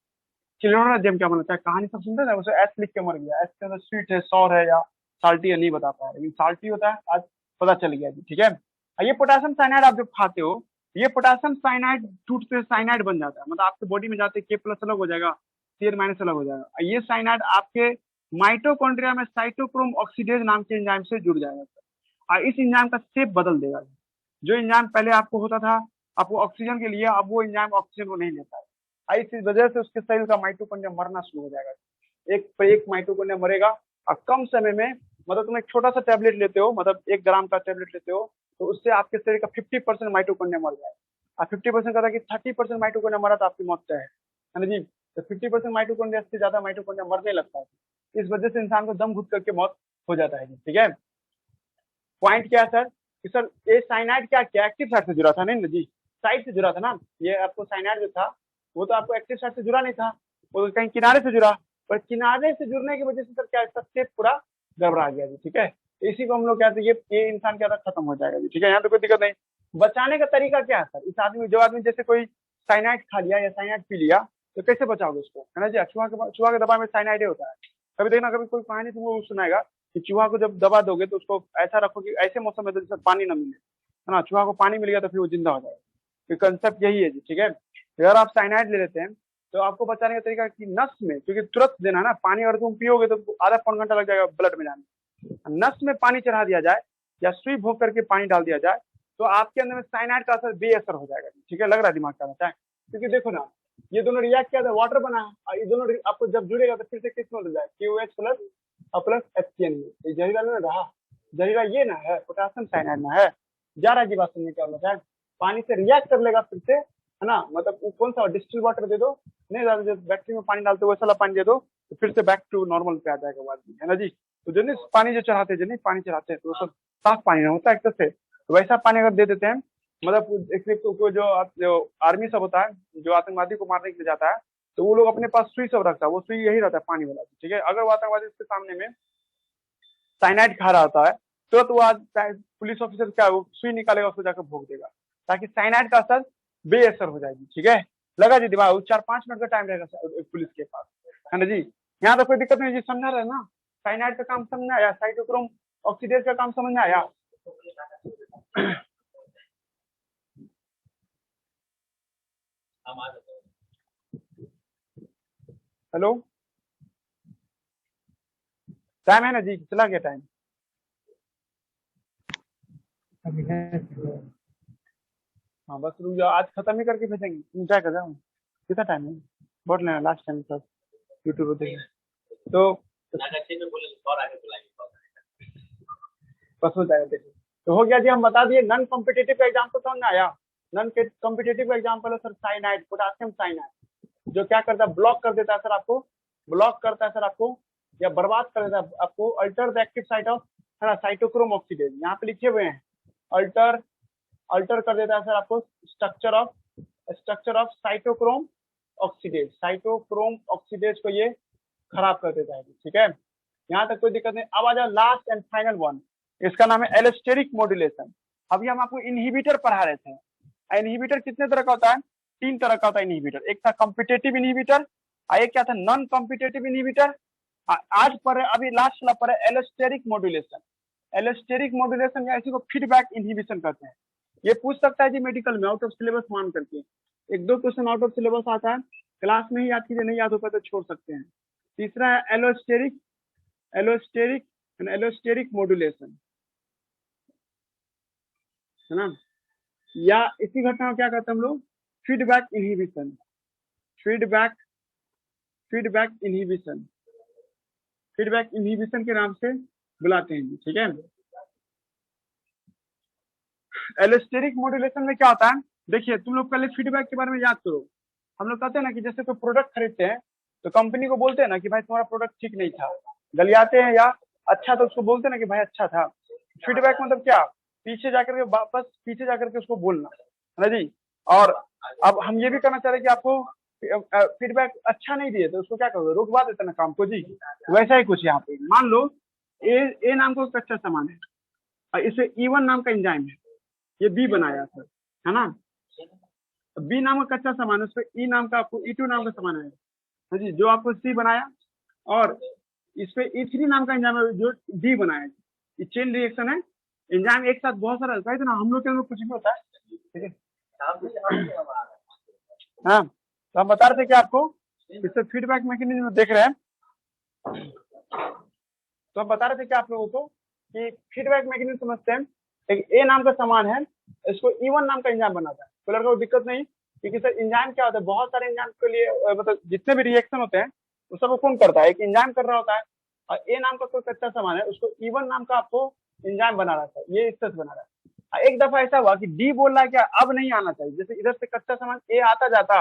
चिल्ड्रन जेम क्या बनता है, कहानी सब सुनते थे, उसे एस लिख के मर गया, एस के अंदर स्वीट है, सॉर है या साल्टी है, नहीं बता पाया, लेकिन साल्टी होता है आज पता चल गया जी, ठीक है। और ये पोटेशियम साइनाइड आप जब खाते हो, ये पोटेशियम साइनाइड टूटते साइनाइड बन जाता है, मतलब आपके बॉडी में जाते के प्लस अलग हो जाएगा, सीएल माइनस अलग हो जाएगा। और ये साइनाइड आपके माइटोकॉन्ड्रिया में साइटोक्रोम ऑक्सीडेज नाम के एंजाइम से जुड़ जाएगा और इस एंजाइम का शेप बदल देगा। जो एंजाइम पहले आपको होता था आपको ऑक्सीजन के लिए, अब वो एंजाइम ऑक्सीजन को नहीं लेता है। इस वजह से उसके सेल का माइटोकॉन्ड्रिया मरना शुरू हो जाएगा। एक पे एक माइटोकॉन्ड्रिया मरेगा और कम समय में, मतलब तुम एक छोटा सा टैबलेट लेते हो, मतलब 1 ग्राम का टैबलेट लेते हो, तो उससे आपके शरीर का 50% माइटोकॉन्ड्रिया मर जाएगा। और 50% का था कि 30% माइटोकॉन्ड्रिया मरा तो आपकी मौत तय है ना जी। तो 50% माइटोकॉन्ड्रिया से ज्यादा माइटोकॉन्ड्रिया मरने लगता है, इस वजह से इंसान को दम घुट करके मौत हो जाता है, ठीक है। पॉइंट क्या है सर कि सर ये साइनाइड क्या एक्टिव साइड से जुड़ा था, नहीं ना जी, साइड से जुड़ा था ना। ये आपको साइनाइड जो था वो तो आपको एक्टिव साइड से जुड़ा नहीं था, वो तो कहीं किनारे से जुड़ा, पर किनारे से जुड़ने की वजह से सर क्या इसका शेप पूरा गड़बड़ा गया जी, ठीक है। इसी को हम लोग कहते हैं ये इंसान क्या था, खत्म हो जाएगा जी, ठीक है। यहाँ तो कोई दिक्कत नहीं। बचाने का तरीका क्या है सर, इस आदमी जो आदमी जैसे कोई साइनाइड खा लिया या साइनाइड पी लिया तो कैसे बचाओगे उसको, है ना जी। चूहा के दवा में साइनाइड होता है। कभी देखना, कभी कोई कहानी तुमको सुनाएगा कि चूहा को जब दबा दोगे तो उसको ऐसा रखो कि ऐसे मौसम में तो जिससे पानी ना मिले, है ना। चूहा को पानी मिल गया तो फिर वो जिंदा हो जाएगा। तो कंसेप्ट यही है जी, ठीक है। अगर आप साइनाइड ले लेते हैं तो आपको बचाने का तरीका कि नस में, क्योंकि तुरंत देना ना पानी, अगर तुम पियोगे तो आधा पौन घंटा लग जाएगा ब्लड में जाने। नस में पानी चढ़ा दिया जाए या सुई भोग करके पानी डाल दिया जाए तो आपके अंदर में साइनाइड का असर बेअसर हो जाएगा, ठीक है। लग रहा है दिमाग का रहता है, क्योंकि देखो ना ये दोनों रिएक्ट किया था, वाटर बना है, और ये दोनों आपको जब जुड़ेगा तो फिर से किस में बदल जाए, KOH प्लस और प्लस HCN में। ये जहरीला ना रहा, जहरीला ये ना है, पोटेशियम साइनाइड ना है। जा रहा है जी बात सुनने क्या होता है, पानी से रिएक्ट कर लेगा फिर से, है ना। मतलब कौन सा डिस्टिल वाटर दे दो, नहीं ज्यादा, जो बैटरी में पानी डालते हो वैसा पानी दे दो तो फिर से बैक टू नॉर्मल पे आ जाएगा बाद में, है ना जी। तो जो नहीं पानी जो चढ़ाते हैं, जो नहीं पानी चढ़ाते हैं तो वो सब साफ पानी ना होता है एक से, तो वैसा पानी अगर दे देते हैं, मतलब एक जो आर्मी सब होता है जो आतंकवादी को मारने के लिए जाता है, तो वो लोग अपने पास सुई सब रखता है, वो सुई यही रहता है पानी वाला, ठीक है। अगर वो आतंकवादी उसके सामने में साइनाइड खा रहा होता है तो वो आज पुलिस ऑफिसर क्या वो सुई निकालेगा, उसको जाकर भोग देगा ताकि साइनाइड का असर बेअसर हो जाएगी, ठीक है। लगा जी दिमाग, 4-5 मिनट का टाइम रहेगा पुलिस के पास, है ना जी। यहाँ तो कोई दिक्कत नहीं जी, समझा रहे ना। साइनाइड का काम समझ में आया, साइटोक्रोम ऑक्सीडेज का काम समझ में आया। हेलो, टाइम है ना जी, चला गया टाइम। हाँ बस रुक जाओ, आज खत्म ही करके भेजेंगे, तुम क्या कर रहे हो, कितना टाइम है, बहुत लेना लास्ट टाइम सब यूट्यूब पे देखें तो बस हो जाएगा। देखिए तो हो गया जी, हम बता दिए। नॉन कॉम्पिटेटिव का एग्जाम्पल समझ में आया। नॉन कॉम्पिटेटिव का एग्जाम्पल है सर साइनाइड, पोटेशियम साइनाइड, जो क्या करता है, ब्लॉक कर देता है सर आपको, ब्लॉक करता है सर आपको या बर्बाद कर देता है आपको, alter the active site of, है ना, साइटोक्रोम ऑक्सीडेज, यहाँ पे लिखे हुए हैं। अल्टर कर देता है सर आपको structure of cytochrome oxidase, cytochrome oxidase को ये खराब कर देता है, ठीक है। यहाँ तक कोई दिक्कत नहीं। अब आ जाओ लास्ट एंड फाइनल वन, इसका नाम है एलोस्टेरिक मॉड्यूलेशन। अभी हम आपको इनहिबिटर पढ़ा रहे थे। इनहिबिटर कितने तरह का होता है, 3 तरह का होता है इनहिबिटर। एक था कॉम्पिटेटिव इनहिबिटर, एक क्या था नॉन कॉम्पिटेटिव इनहिबिटर। आज पर अभी लास्ट वाला पर एलोस्टेरिक मॉड्यूलेशन। एलोस्टेरिक मॉड्यूलेशन या इसी को फीडबैक इनहिबिशन कहते हैं। ये पूछ सकता है जी मेडिकल में आउट ऑफ सिलेबस मान करके, 1-2 क्वेश्चन आउट ऑफ सिलेबस आता है, क्लास में ही याद कीजिए, नहीं याद होगा तो छोड़ सकते हैं। तीसरा है एलोस्टेरिक मॉड्यूलेशन, है ना, या इसी घटना को क्या कहते हैं हम लोग, फीडबैक इनहिबिशन। फीडबैक इनहिबिशन के नाम से बुलाते हैं, ठीक है। एलोस्टेरिक मॉड्यूलेशन में क्या होता है, देखिए तुम लोग पहले फीडबैक के बारे में याद करो। हम लोग कहते हैं ना कि जैसे कोई प्रोडक्ट खरीदते हैं तो कंपनी को बोलते हैं ना कि भाई तुम्हारा प्रोडक्ट ठीक नहीं था, गलियाते हैं, या अच्छा तो उसको बोलते हैं ना कि भाई अच्छा था। फीडबैक मतलब क्या, पीछे जाकर के वापस पीछे जाकर के उसको बोलना है ना जी। और अब हम ये भी करना चाह रहे हैं कि आपको फीडबैक अच्छा नहीं दिए तो उसको क्या करोगे, रुकवा देते ना काम को जी। वैसा ही कुछ यहाँ पे मान लो ए नाम का कच्चा सामान है और इसे E1 नाम का एंजाइम है, ये बी बनाया सर, है ना। बी नाम का कच्चा सामान है, उस पर ई नाम का आपको E2 नाम का सामान है जी, जो आपको सी बनाया, और इस पे E3 नाम का एंजाइम है जो डी बनाया। ये चेन रिएक्शन है, एंजाइम एक साथ बहुत सारा रहता है ना, हम लोग के अंदर कुछ भी होता है, ठीक है। हाँ, तो हम बता रहे थे कि आपको इससे फीडबैक मैकेनिज्म देख रहे हैं, तो हम बता रहे थे कि आप लोगों को कि फीडबैक मैकेनिज्म समझते हैं। एक ए नाम का सामान है, इसको E1 नाम का एंजाइम बनाता है, कोई लड़का को दिक्कत नहीं, क्योंकि सर एंजाइम क्या होता है, बहुत सारे एंजाइम के लिए मतलब जितने भी रिएक्शन होते हैं वो सब कौन करता है, एक एंजाइम कर रहा होता है। और ए नाम का कोई कच्चा सामान है, उसको E1 नाम का आपको एंजाइम बना रहा था, ये स्टेज बना रहा है। एक दफा ऐसा हुआ कि डी बोल रहा है क्या अब नहीं आना चाहिए, जैसे इधर से कच्चा सामान ए आता जाता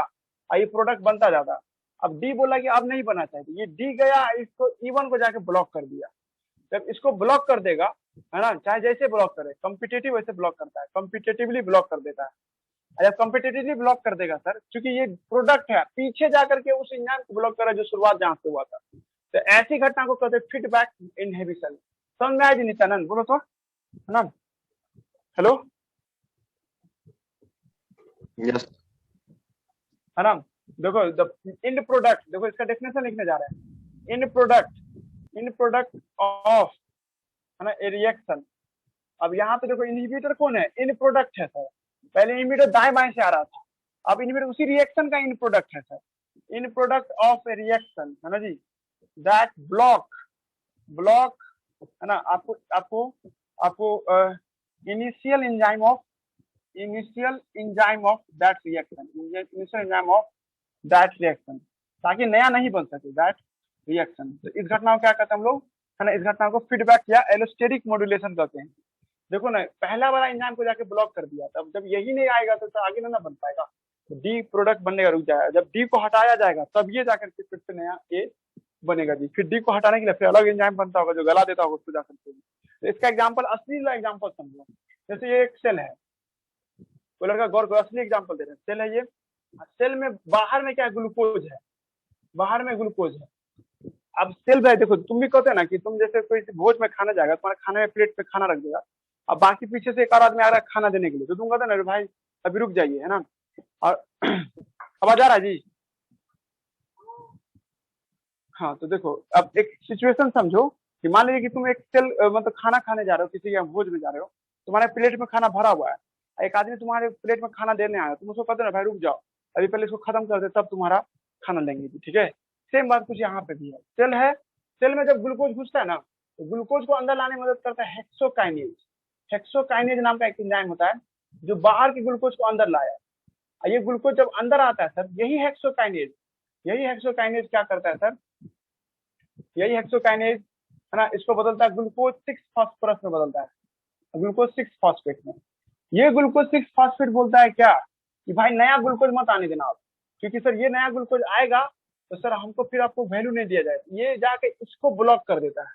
और ये प्रोडक्ट बनता जाता, अब डी बोला कि अब नहीं बनना चाहिए, ये डी गया इसको E1 को जाके ब्लॉक कर दिया। जब इसको ब्लॉक कर देगा, है ना, चाहे जैसे ब्लॉक करे, कॉम्पिटेटिव वैसे ब्लॉक करता है, कॉम्पिटेटिवली ब्लॉक कर देता है। जब कॉम्पिटेटिवली ब्लॉक कर देगा सर, क्योंकि ये प्रोडक्ट है, पीछे जाकर के उस एंजाइम को ब्लॉक करा जो शुरुआत जहां से हुआ था, तो ऐसी घटना को कहते हैं फीडबैक इनहिबिशन। समझ में आया जी नित्यानंद, बोलो तो, है ना। हेलो, यस है ना। देखो इन प्रोडक्ट, देखो इसका डेफिनेशन लिखने जा रहे हैं, इन प्रोडक्ट ऑफ, है ना, ए रिएक्शन। अब यहाँ पे देखो इनहिबिटर कौन है, इन प्रोडक्ट है सर, पहले इनहिबिटर दाएं बाएं से आ रहा था, अब इनहिबिटर उसी रिएक्शन का इन प्रोडक्ट है sir, in product of A reaction, है ना जी, दैट ब्लॉक, है ना, आपको initial enzyme of that reaction, ताकि नया नहीं बन सके दैट रिएक्शन। तो इस घटना को क्या कहते हैं हम लोग, है ना, इस घटना को फीडबैक या एलोस्टेरिक मॉड्यूलेशन कहते हैं। देखो ना, पहला वाला एंजाइम को जाके ब्लॉक कर दिया, तब जब यही नहीं आएगा तो आगे ना बन पाएगा, तो डी प्रोडक्ट बनने का रुक जाएगा। जब डी को हटाया जाएगा तब ये जाकर के फिर से नया ए बनेगा जी, फिर डी को हटाने के लिए फिर अलग एंजाइम बनता होगा जो गला देता होगा उसको जाकर के। तो इसका एग्जाम्पल, असली एग्जाम्पल समझो, जैसे ये एक सेल है, कोई लड़का गौर को असली एग्जाम्पल दे रहे हैं, सेल है ये, सेल में बाहर में क्या ग्लूकोज है, बाहर में ग्लूकोज है। अब सेल में देखो, तुम भी कहते हैं ना कि तुम जैसे कोई भोज में खाना जाएगा, तुम्हारे खाने में प्लेट पे खाना रख देगा, अब बाकी पीछे से एक और आदमी आ रहा है खाना देने के लिए, तो तुम कहते ना भाई अभी रुक जाइए, है ना। और आवाज आ रहा है जी, हाँ। तो देखो अब एक सिचुएशन समझो कि मान लीजिए कि तुम एक सेल मतलब खाना खाने जा रहे हो, किसी के भोज में जा रहे हो, तुम्हारे प्लेट में खाना भरा हुआ है, एक आदमी तुम्हारे प्लेट में खाना देने आया, तुम उसको कहते ना भाई रुक जाओ, अभी पहले इसको खत्म कर दे तब तुम्हारा खाना लेंगे जी, ठीक है। सेम बात कुछ यहाँ पे भी है, सेल में जब ग्लूकोज घुसता है ना, तो ग्लूकोज को अंदर लाने में मदद करता है हेक्सोकाइनेज नाम का एक एंजाइम होता है जो बाहर के ग्लूकोज को अंदर लाया। ये ग्लूकोज जब अंदर आता है सर, यही हेक्सोकाइनेज क्या करता है सर, यही हेक्सोकाइनेज, है ना, इसको बदलता है ग्लूकोज 6 फॉस्फोरस में बदलता है, ग्लूकोज 6 फॉस्फेट में। ये ग्लूकोज 6 फॉस्फेट बोलता है क्या कि भाई नया ग्लूकोज मत आने देना आप, क्योंकि सर ये नया ग्लूकोज आएगा तो सर हमको फिर आपको वैल्यू नहीं दिया जाएगा, ये जाके इसको ब्लॉक कर देता है।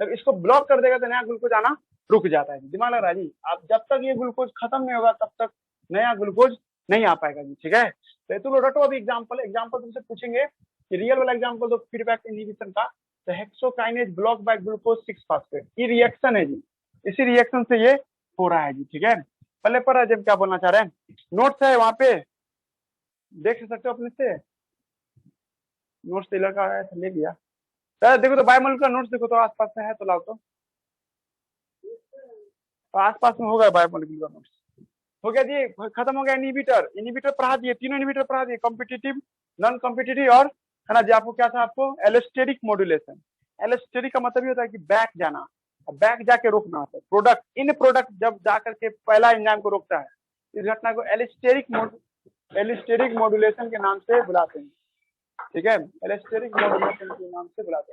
जब इसको ब्लॉक कर देगा तो नया ग्लूकोज आना रुक जाता है। दिमाग लग रहा है जी, आप जब तक ये ग्लूकोज खत्म नहीं होगा तब तक नया ग्लूकोज नहीं आ पाएगा जी, ठीक है। तो तुम रटो अभी एग्जाम्पल तुमसे पूछेंगे कि रियल वाला एग्जाम्पल दो फीडबैक इनहिबिशन का, तो hexokinase block bye glucose 6 phosphate, ये रिएक्शन है जी, इसी रिएक्शन से ये हो रहा है जी, ठीक है। पहले पर जब क्या बोलना चाह रहे हैं, नोट्स है वहां पे देख सकते हो अपने से, नोट्स टेलर का है ले लिया, देखो तो बायोमोल का नोट्स देखो तो आसपास में है तो लाओ, तो आसपास में होगा बायोमोलिक्यूल का नोट्स। हो गया जी, खत्म हो गया इनहिबिटर पढ़ा दिए, तीनों इनहिबिटर पढ़ा दिए, कॉम्पिटिटिव, नॉन कॉम्पिटिटिव और, है ना जी, आपको क्या था, आपको एलोस्टेरिक मॉड्यूलेशन। एलोस्टेरिक का मतलब ये होता है कि बैक जाना, बैक जाके रोकना होता है प्रोडक्ट, इन प्रोडक्ट जब जाकर के पहला एंजाइम को रोकता है, इस घटना को एलोस्टेरिक मॉड्यूलेशन के नाम से बुलाते हैं, ठीक है, एलोस्टेरिक मॉड्यूलेशन के नाम से बुलाते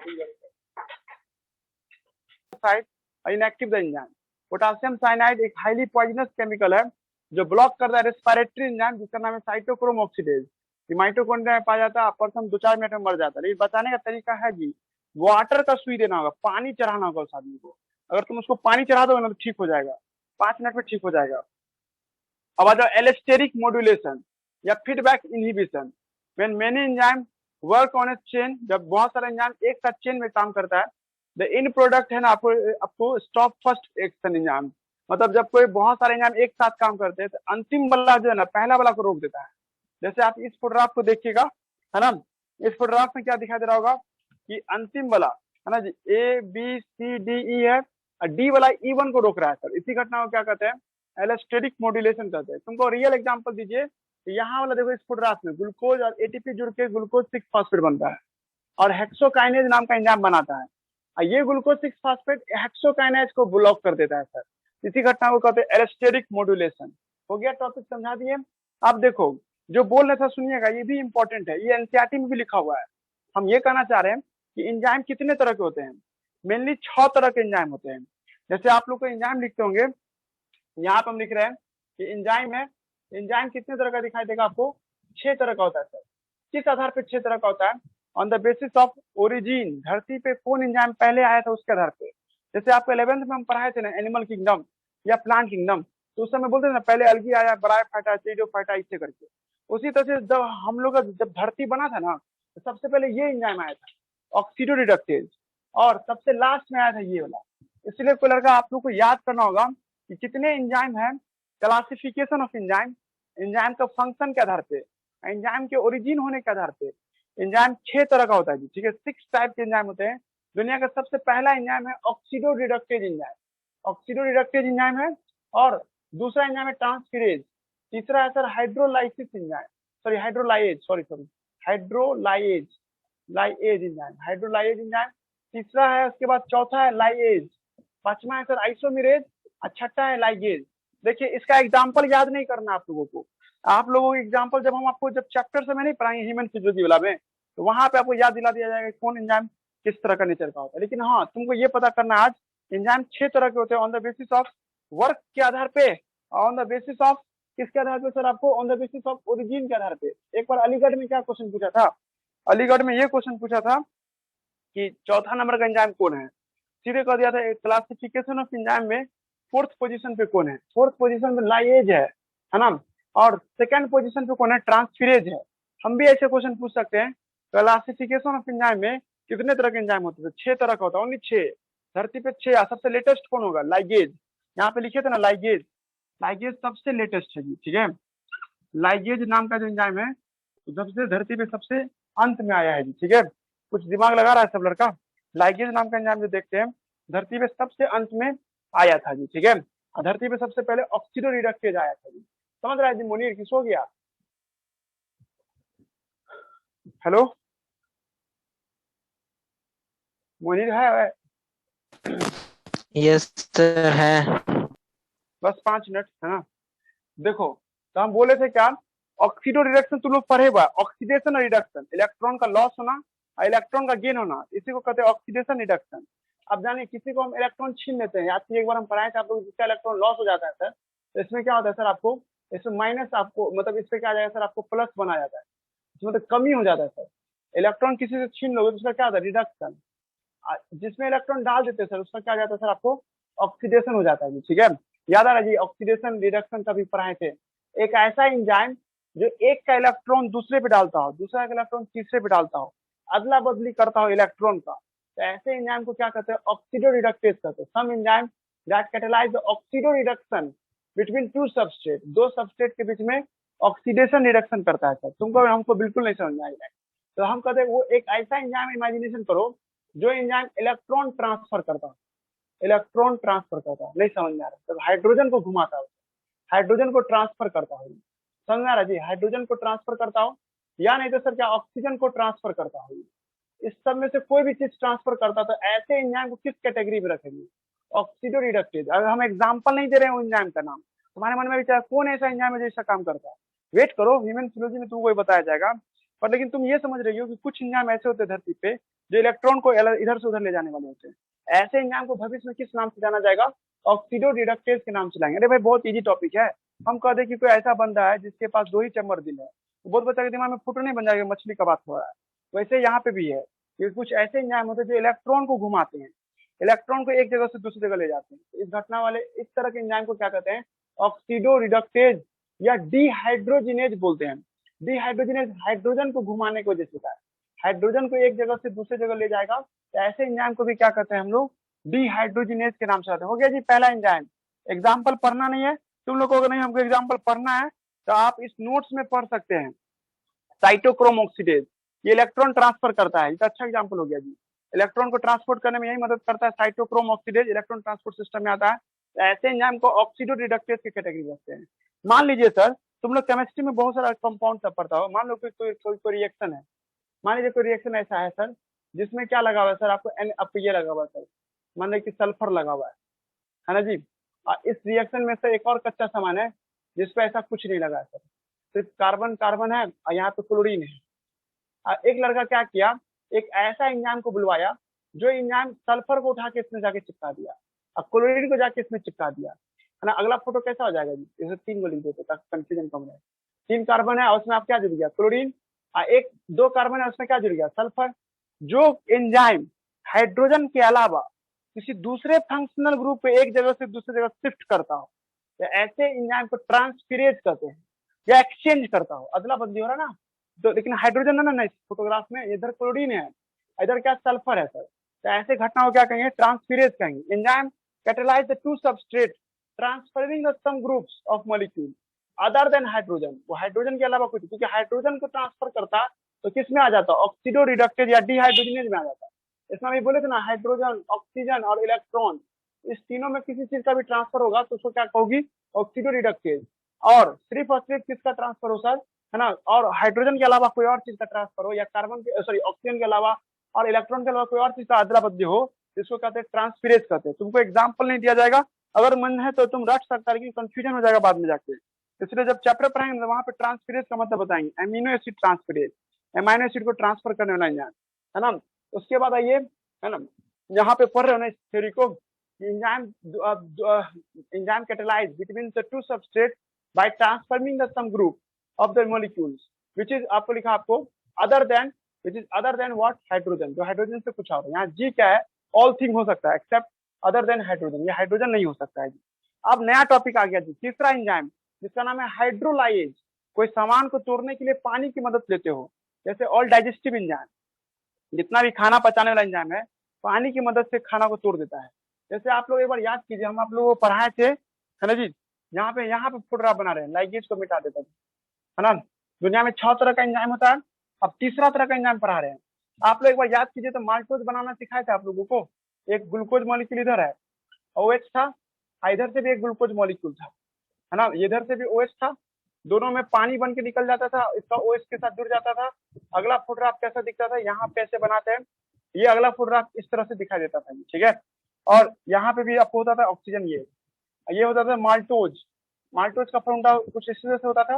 हैं। Inactive the enzyme, potassium cyanide एक हाईली पॉइजनस केमिकल है जो ब्लॉक करता है रेस्पिरेटरी एंजाइम जिसका नाम है साइटोक्रोम ऑक्सीडेज। माइटोकॉन्ड्रिया में पाया जाता है, पर्सन 2-4 मिनट में मर जाता है। लेकिन बचाने का तरीका है जी, वाटर का सुई देना होगा, पानी चढ़ाना होगा उस आदमी को, अगर तुम उसको पानी चढ़ा दोगे ना तो ठीक हो जाएगा। 5 मिनट में ठीक हो जाएगा। अब आ जाओ एलेस्टेरिक मॉड्यूलेशन या feedback inhibition. When many enzyme work on A chain, जब बहुत सारे एंजाइम एक साथ चेन में काम करता है, द इन प्रोडक्ट है ना आपको स्टॉप फर्स्ट एक्शन एंजाइम, मतलब जब कोई बहुत सारे एंजाइम एक साथ काम करते हैं तो अंतिम वाला जो है ना पहला वाला को रोक देता है। जैसे आप इस फोटोग्राफ को देखिएगा, है ना, इस फोटोग्राफ में क्या दिखाई दे रहा होगा कि अंतिम वाला है ना जी A B C D E है, और डी वाला E1 को रोक रहा है सर। इसी घटना को क्या कहते हैं, एलोस्टेरिक मॉड्यूलेशन कहते हैं। तुमको रियल एग्जांपल दीजिए, यहाँ वाला देखो, इस फोटोग्राफ में ग्लूकोज और एटीपी जुड़ के ग्लूकोज 6 फॉस्फेट बनता है और हेक्सोकाइनेज नाम का एंजाइम बनाता है, और ये ग्लूकोज 6 फॉस्फेट हेक्सोकाइनेज को ब्लॉक कर देता है सर। इसी घटना को कहते हैं एलोस्टेरिक मॉड्यूलेशन। हो गया, टॉपिक समझा दिए। आप देखो जो बोल रहे थे सुनिएगा, ये भी इंपॉर्टेंट है, ये एनसीईआरटी में भी लिखा हुआ है। हम ये कहना चाह रहे हैं कि एंजाइम कितने तरह के होते हैं, मेनली 6 तरह के एंजाइम होते हैं। जैसे आप लोग को एंजाइम लिखते होंगे, यहाँ पे हम लिख रहे हैं कि एंजाइम है, एंजाइम कितने तरह का दिखाई देगा आपको, 6 तरह का होता है सर। किस आधार पे 6 तरह का होता है, on the basis of origin, धरती पे कौन एंजाइम पहले आया था उसके आधार पे। जैसे आपको 11th में हम पढ़ाए थे ना एनिमल किंगडम या प्लांट किंगडम, तो उस समय बोलते थे ना पहले अलगी आया, ब्रायोफाइटा, टेरिडोफाइटा, इससे करके। उसी तरह से जब हम लोग जब धरती बना था ना, तो सबसे पहले ये एंजाइम आया था ऑक्सीडोरिडक्टेज, और सबसे लास्ट में आया था ये वाला। इसलिए कोई लड़का आप लोग को याद करना होगा कि कितने एंजाइम है, क्लासिफिकेशन ऑफ एंजाइम, एंजाइम का फंक्शन के आधार पे, एंजाइम के ओरिजिन होने के आधार पे एंजाइम 6 तरह का होता है जी, ठीक है। 6 टाइप के एंजाइम होते हैं। दुनिया का सबसे पहला एंजाइम है ऑक्सीडोरिडक्टेज एंजाइम, ऑक्सीडोरिडक्टेज एंजाइम है। और दूसरा एंजाइम है ट्रांसफेरेज। तीसरा है sir hydrolysis enzyme, sorry hydrolase, sorry hydrolase, lyase enzyme, hydrolase enzyme. तीसरा है, उसके बाद चौथा है लाइएज, पांचवा है सर आइसोमेरेज, और छठा है लाइगेज। देखिए इसका एग्जांपल याद नहीं करना आप लोगों को, आप लोगों को एग्जांपल जब हम आपको जब चैप्टर से में नहीं पढ़ाएंगे ह्यूमन फिजियोलॉजी वाला में, तो वहां पे आपको याद दिला दिया जाएगा कौन एंजाइम किस तरह का नेचर का होता है। लेकिन हाँ, तुमको ये पता करना आज एंजाइम 6 तरह के होते हैं on the basis of work के आधार पे, ऑन द बेसिस ऑफ किसके आधार पे सर, आपको on the basis of origin के आधार पे। एक बार अलीगढ़ में क्या क्वेश्चन पूछा था, अलीगढ़ में ये क्वेश्चन पूछा था कि चौथा नंबर का एंजाइम कौन है, सीधे कह दिया था क्लासिफिकेशन ऑफ एंजाइम में 4th पोजीशन पे कौन है, 4th पोजीशन पे लाइएज है ना, और 2nd पोजीशन पे कौन है, ट्रांसफेरेज है। हम भी ऐसे क्वेश्चन पूछ सकते हैं, क्लासिफिकेशन ऑफ एंजाइम में कितने तरह के एंजाइम होते हैं, 6 तरह का होता है, ओनली 6, धरती पे 6। सबसे लेटेस्ट कौन होगा, लाइगेज, यहाँ पे लिखे थे ना लाइगेज, लाइगेज सबसे लेटेस्ट है जी, ठीक है। लाइगेज नाम का जो एंजाइम है सबसे धरती पे सबसे अंत में आया है जी, ठीक है। कुछ दिमाग लगा रहा है सब लड़का, लाइगेज नाम का एंजाइम जो देखते हैं धरती पे सबसे अंत में आया था जी, ठीक है। और धरती पे सबसे पहले ऑक्सीडोरिडक्टेज आया था जी, समझ रहा है जी। मुनीर किस हो गया, हेलो मुनीर है, यस सर है। बस 5 मिनट है ना। देखो तो हम बोले थे क्या, ऑक्सीडो रिडक्शन तुम लोग पढ़े हुआ, ऑक्सीडेशन और रिडक्शन, इलेक्ट्रॉन का लॉस होना और इलेक्ट्रॉन का गेन होना, इसी को कहते हैं ऑक्सीडेशन रिडक्शन। अब जानिए किसी को हम इलेक्ट्रॉन छीन लेते हैं, आज एक बार हम पढ़ाए थे आप लोग, जिसका इलेक्ट्रॉन लॉस हो जाता है सर, तो इसमें क्या होता है सर, आपको इसमें माइनस, आपको मतलब इस पे क्या आ जाएगा सर, आपको प्लस बना जाता है, इसमें तो कमी हो जाता है सर। इलेक्ट्रॉन किसी से छीन लोगे तो उसका क्या होता है, रिडक्शन। जिसमें इलेक्ट्रॉन डाल देते हैं सर उसका क्या जाता है सर, आपको ऑक्सीडेशन हो जाता है जी, ठीक है। याद आ रहा है जी, ऑक्सीडेशन रिडक्शन का भी पढ़ाए थे। एक ऐसा एंजाइम जो एक का इलेक्ट्रॉन दूसरे पे डालता हो, दूसरा का इलेक्ट्रॉन तीसरे पे डालता हो, अदला बदली करता हो इलेक्ट्रॉन का, तो ऐसे एंजाइम को क्या कहते हैं, ऑक्सीडो रिडक्टेज कहते हैं। Some enzyme that catalyse the oxido reduction between 2 substrate, 2 substrate के बीच में ऑक्सीडेशन रिडक्शन करता है सर। तुमको हमको बिल्कुल नहीं समझ में आएगा, तो हम कहते हैं वो एक ऐसा एंजाइम इमेजिनेशन करो जो एंजाइम इलेक्ट्रॉन ट्रांसफर करता हो, इलेक्ट्रॉन ट्रांसफर करता है, नहीं समझ में आ रहा, तो हाइड्रोजन को घुमाता हो, हाइड्रोजन को ट्रांसफर करता हो, समझ में आ रहा जी, हाइड्रोजन को ट्रांसफर करता हो, या नहीं तो सर क्या ऑक्सीजन को ट्रांसफर करता हो, इस सब में से कोई भी चीज ट्रांसफर करता, तो ऐसे एंजाइम को किस कैटेगरी में रखेंगे, ऑक्सीडो रिडक्टेज। अगर हम एग्जाम्पल नहीं दे रहे हैं एंजाइम का नाम, तुम्हारे मन में विचार कौन ऐसा एंजाइम है जो ऐसा काम करता है, वेट करो, ह्यूमन फिजियोलॉजी में तुमको बताया जाएगा। पर लेकिन तुम ये समझ रही हो कि कुछ एंजाइम ऐसे होते हैं धरती पे जो इलेक्ट्रॉन को इधर से उधर ले जाने वाले होते हैं। ऐसे एंजाइम को भविष्य में किस नाम से जाना जाएगा, ऑक्सीडो रिडक्टेज के नाम से लाएंगे। अरे भाई बहुत इजी टॉपिक है, हम कह दे कि कोई ऐसा बंदा है जिसके पास 2 ही चैम्बर दिल है, तो बहुत बच्चा के दिमाग में फुट नहीं बन जाएगा मछली का बात हो रहा है। वैसे यहाँ पे भी है कि कुछ ऐसे एंजाइम होते हैं जो इलेक्ट्रॉन को घुमाते हैं, इलेक्ट्रॉन को एक जगह से दूसरी जगह ले जाते हैं। इस घटना वाले इस तरह के एंजाइम को क्या कहते हैं? ऑक्सीडो रिडक्टेज या डिहाइड्रोजिनेज बोलते हैं। डिहाइड्रोजिनेज हाइड्रोजन को घुमाने की वजह से होता है, हाइड्रोजन को एक जगह से दूसरी जगह ले जाएगा, तो ऐसे एंजाइम को भी क्या कहते हैं हम लोग? डिहाइड्रोजिनेज के नाम से आते हैं। हो गया जी पहला एंजाइम। एग्जाम्पल पढ़ना नहीं है तुम लोग को, अगर नहीं हमको एग्जाम्पल पढ़ना है तो आप इस नोट्स में पढ़ सकते हैं। साइटोक्रोम ऑक्सीडेज, ये इलेक्ट्रॉन ट्रांसफर करता है, ये अच्छा एग्जाम्पल हो गया जी। इलेक्ट्रॉन को ट्रांसपोर्ट करने में यही मदद करता है cytochrome oxidase, electron transport system में आता है। तो ऐसे एंजाइम को ऑक्सीडो रिडक्टेज की कैटेगरी रखते हैं। मान लीजिए सर तुम लोग केमिस्ट्री में बहुत सारा कंपाउंड सब पढ़ता हो, मान लो कोई रिएक्शन है, मान लीजिए कोई रिएक्शन ऐसा है सर जिसमें क्या लगा हुआ है सर? आपको ये लगा हुआ है सर, मान लीजिए कि सल्फर लगा हुआ है ना जी। इस रिएक्शन में से एक और कच्चा सामान है जिसपे ऐसा कुछ नहीं लगा है सर, सिर्फ कार्बन कार्बन है और यहाँ पे क्लोरीन है। एक लड़का क्या किया, एक ऐसा एंजाइम को बुलवाया जो एंजाइम सल्फर को उठा के इसमें जाके चिपका दिया और क्लोरीन को जाके इसमें चिपका दिया, है ना। अगला फोटो कैसा हो जाएगा जी? इसे 3 को लिख देते ताकि कंफ्यूजन कम रहे। 3 कार्बन है और उसमें आप क्या जुड़ गया? क्लोरीन। एक 2 कार्बन है उसमें क्या जुड़ गया? सल्फर। जो एंजाइम हाइड्रोजन के अलावा किसी दूसरे फंक्शनल ग्रुप पे एक जगह से दूसरी जगह शिफ्ट करता हो, तो ऐसे एंजाइम को ट्रांसफिरेज कहते हैं या एक्सचेंज करता हो, अदला बदली हो रहा ना। तो लेकिन हाइड्रोजन है ना इस फोटोग्राफ में, इधर क्लोरीन है, इधर क्या सल्फर है सर। तो ऐसे घटना को क्या कहेंगे? ट्रांसफिरेज कहेंगे। Enzyme catalyse the to substrate transferring the some groups of molecule other than hydrogen. वो हाइड्रोजन के अलावा कुछ, क्योंकि हाइड्रोजन को ट्रांसफर करता तो किस में आ जाता? ऑक्सीडो रिडक्टेज या डिहाइड्रोजिनेज में आ जाता। इसमें भी बोले थे ना हाइड्रोजन, ऑक्सीजन और इलेक्ट्रॉन, इस तीनों में किसी चीज का भी ट्रांसफर होगा तो उसको क्या कहोगी? Oxido reductase. और सिर्फ किसका ट्रांसफर हो सर, है ना, और हाइड्रोजन के अलावा कोई और चीज का ट्रांसफर हो या कार्बन के सॉरी ऑक्सीजन के अलावा और इलेक्ट्रॉन के अलावा कोई और चीज का अदला बदली हो, जिसको कहते हैं ट्रांसफिरेज कहते हैं। तुमको एग्जाम्पल नहीं दिया जाएगा, अगर मन है तो तुम रट सकता, लेकिन कंफ्यूजन हो जाएगा बाद में जाके। इसलिए जब चैप्टर पढ़ाएंगे तो वहां पे ट्रांसफिरेज का मतलब बताएंगे, amino acid transferase, amino acid को ट्रांसफर करने वाला एंजाइम, है ना। उसके बाद आइए, है ना, यहाँ पे पढ़ रहे हो ना इस थ्योरी को, enzyme catalyze between the two substrates by transforming the some group of the molecules which is आपको लिखा आपको other than which is other than what? Hydrogen, जो हाइड्रोजन से कुछ और। यहाँ जी क्या है? ऑल थिंग हो सकता है एक्सेप्ट अदर देन हाइड्रोजन, ये हाइड्रोजन नहीं हो सकता है जी। अब नया टॉपिक आ गया जी, तीसरा एंजाइम जिसका नाम है हाइड्रोलाइज। कोई सामान को तोड़ने के लिए पानी की मदद लेते हो, जैसे ऑल डाइजेस्टिव एंजाइम, जितना भी खाना पचाने वाला एंजाइम है पानी की मदद से खाना को तोड़ देता है। जैसे आप लोग एक बार याद कीजिए, हम आप लोगों को पढ़ाए थे, है ना जी, यहाँ पे फोटोग्राफ बना रहे हैं, लाइगेज को मिटा देता है ना। दुनिया में 6 तरह का एंजाइम होता है, अब तीसरा तरह का एंजाइम पढ़ा रहे हैं। आप लोग एक बार याद कीजिए तो माल्टोज बनाना सिखाए थे आप लोगों को। एक ग्लूकोज मॉलिक्यूल इधर है, OH था, इधर से भी एक ग्लूकोज मॉलिक्यूल था, है ना, इधर से भी OH था, दोनों में पानी बन के निकल जाता था, इसका OH के साथ जुड़ जाता था। अगला फोटोग्राफ कैसा दिखता था, यहाँ पे ऐसे बनाते हैं, ये अगला फोटोग्राफ इस तरह से दिखाई देता था, ठीक है। और यहाँ पे भी आपको होता था ऑक्सीजन, ये होता था माल्टोज। माल्टोज का फॉर्मूला कुछ इस तरह से होता था,